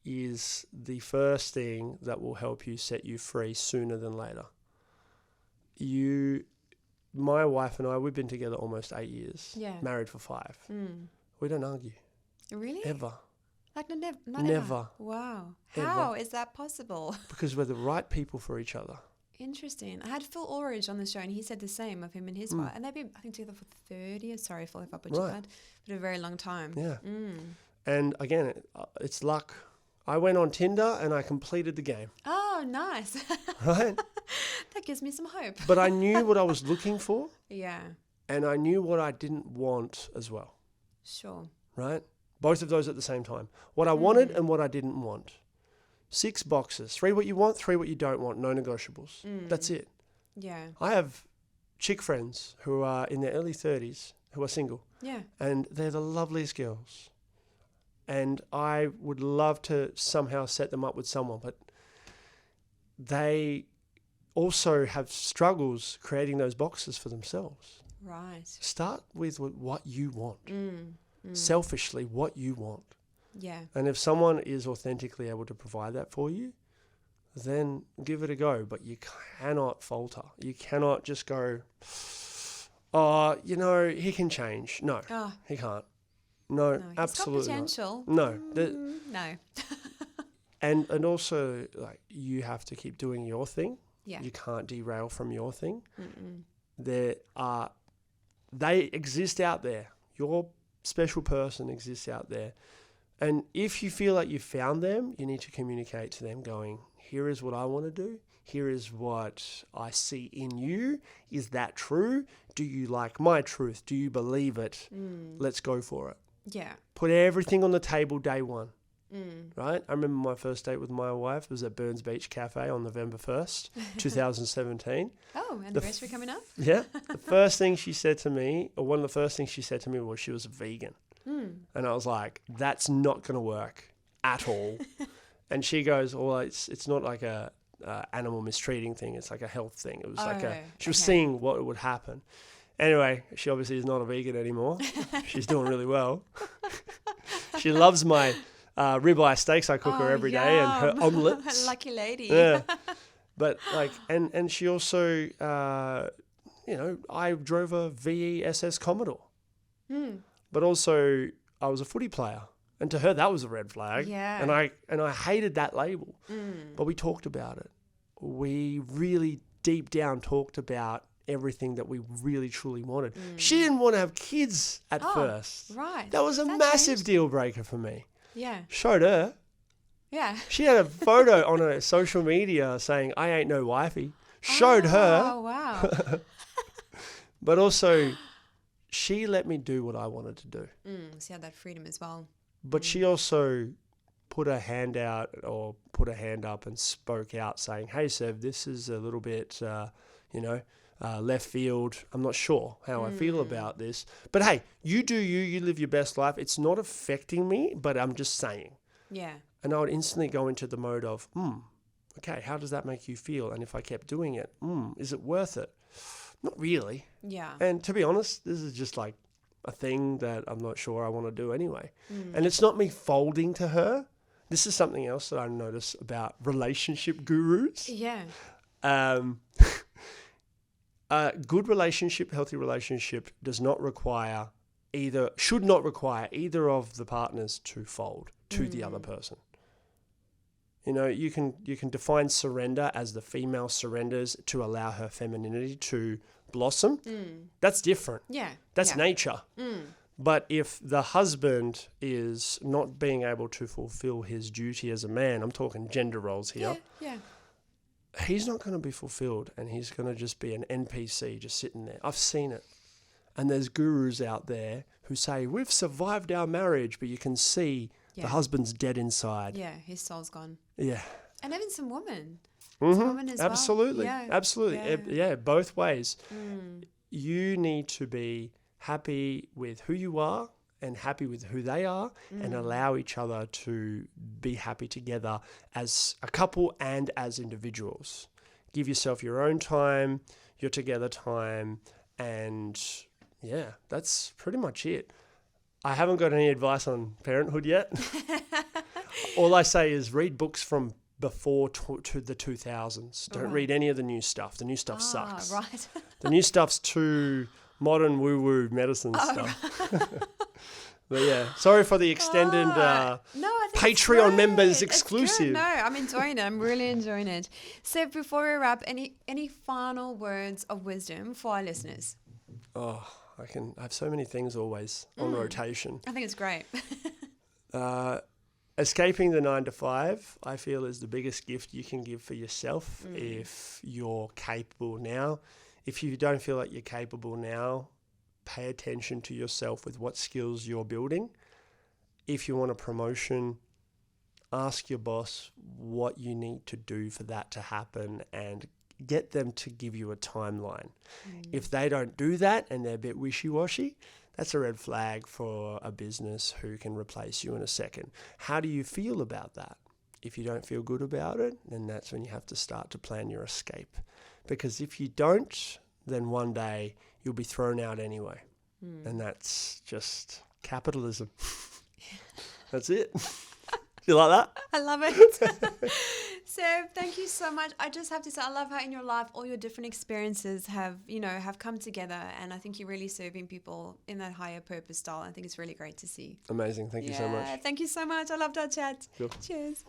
is the first thing that will help you set you free sooner than later. My wife and I, we've been together almost 8 years. Yeah. Married for 5. We don't argue. Really? Ever. Like not Never. ever? Wow. How is that possible? Because we're the right people for each other. Interesting. I had Phil Ulrich on the show, and he said the same of him and his wife. And they've been, I think, together for 30 years. Sorry, Phil, if I butchered that. But a very long time. Yeah. And again, it's luck. I went on Tinder and I completed the game. Oh, nice. Right? That gives me some hope. But I knew what I was looking for. Yeah. And I knew what I didn't want as well. Sure. Right? Both of those at the same time. What I wanted and what I didn't want. 6 boxes. 3 what you want, 3 what you don't want. No negotiables. That's it. Yeah. I have chick friends who are in their early 30s who are single. Yeah. And they're the loveliest girls. And I would love to somehow set them up with someone, but they also have struggles creating those boxes for themselves. Right. Start with what you want. Selfishly, what you want. Yeah. And if someone is authentically able to provide that for you, then give it a go. But you cannot falter. You cannot just go, he can change. No, he can't. No, absolutely it's got potential. Not. No. No. and also, you have to keep doing your thing. Yeah. You can't derail from your thing. they exist out there. Your special person exists out there. And if you feel like you found them, you need to communicate to them going, here is what I want to do. Here is what I see in you. Is that true? Do you like my truth? Do you believe it? Let's go for it. Yeah. Put everything on the table day one. Right? I remember my first date with my wife was at Burns Beach Cafe on November 1st, 2017. Oh, anniversary coming up? Yeah. The first thing she said to me, or one of the first things she said to me was she was a vegan. And I was like, that's not going to work at all. And she goes, well, it's not like a animal mistreating thing. It's like a health thing. It was she was seeing what would happen. Anyway, she obviously is not a vegan anymore. She's doing really well. She loves my ribeye steaks I cook her every day and her omelets. Lucky lady. Yeah. But like, and she also, I drove a VE-SS Commodore. But also I was a footy player. And to her, that was a red flag. Yeah. And I hated that label. But we talked about it. We really deep down talked about everything that we really truly wanted. She didn't want to have kids at first. Right. That was a massive deal breaker for me. Yeah. Showed her. Yeah. She had a photo on her social media saying, I ain't no wifey. Showed her. Oh, wow. But also, she let me do what I wanted to do. So you had that freedom as well. But she also put her hand out or put her hand up and spoke out saying, hey, Sev, this is a little bit, left field. I'm not sure how I feel about this. But hey, you do you live your best life. It's not affecting me, but I'm just saying. Yeah. And I would instantly go into the mode of, okay, how does that make you feel? And if I kept doing it, is it worth it? Not really. Yeah. And to be honest, this is just like a thing that I'm not sure I want to do anyway. And it's not me folding to her. This is something else that I notice about relationship gurus. Yeah. A good relationship, healthy relationship should not require either of the partners to fold to the other person. You know, you can define surrender as the female surrenders to allow her femininity to blossom. That's different. Yeah. That's nature. But if the husband is not being able to fulfill his duty as a man, I'm talking gender roles here. Yeah. He's not going to be fulfilled, and he's going to just be an NPC just sitting there. I've seen it. And there's gurus out there who say, we've survived our marriage, but you can see the husband's dead inside. Yeah, his soul's gone. Yeah. And even some women. Some women as Absolutely. well. Yeah. Absolutely. Yeah, both ways. You need to be happy with who you are and happy with who they are and allow each other to be happy together as a couple and as individuals. Give yourself your own time, your together time, and yeah, that's pretty much it. I haven't got any advice on parenthood yet. All I say is read books from before to the 2000s. Don't read any of the new stuff. The new stuff sucks. Right. The new stuff's too modern woo-woo medicine stuff. Right. But yeah, sorry for the extended I think Patreon it's members great. exclusive. No, I'm enjoying it. I'm really enjoying it. So before we wrap, any final words of wisdom for our listeners? Oh, I have so many things always on rotation. I think it's great. Escaping the 9 to 5, I feel, is the biggest gift you can give for yourself if you're capable now. If you don't feel like you're capable now, pay attention to yourself with what skills you're building. If you want a promotion, ask your boss what you need to do for that to happen and get them to give you a timeline. If they don't do that and they're a bit wishy-washy, that's a red flag for a business who can replace you in a second. How do you feel about that? If you don't feel good about it, then that's when you have to start to plan your escape. Because if you don't, then one day you'll be thrown out anyway. And that's just capitalism. That's it. You like that? I love it. So thank you so much. I just have to say, I love how in your life all your different experiences have come together, and I think you're really serving people in that higher purpose style. I think it's really great to see. Amazing. Thank you so much. Thank you so much. I loved our chat. Cool. Cheers.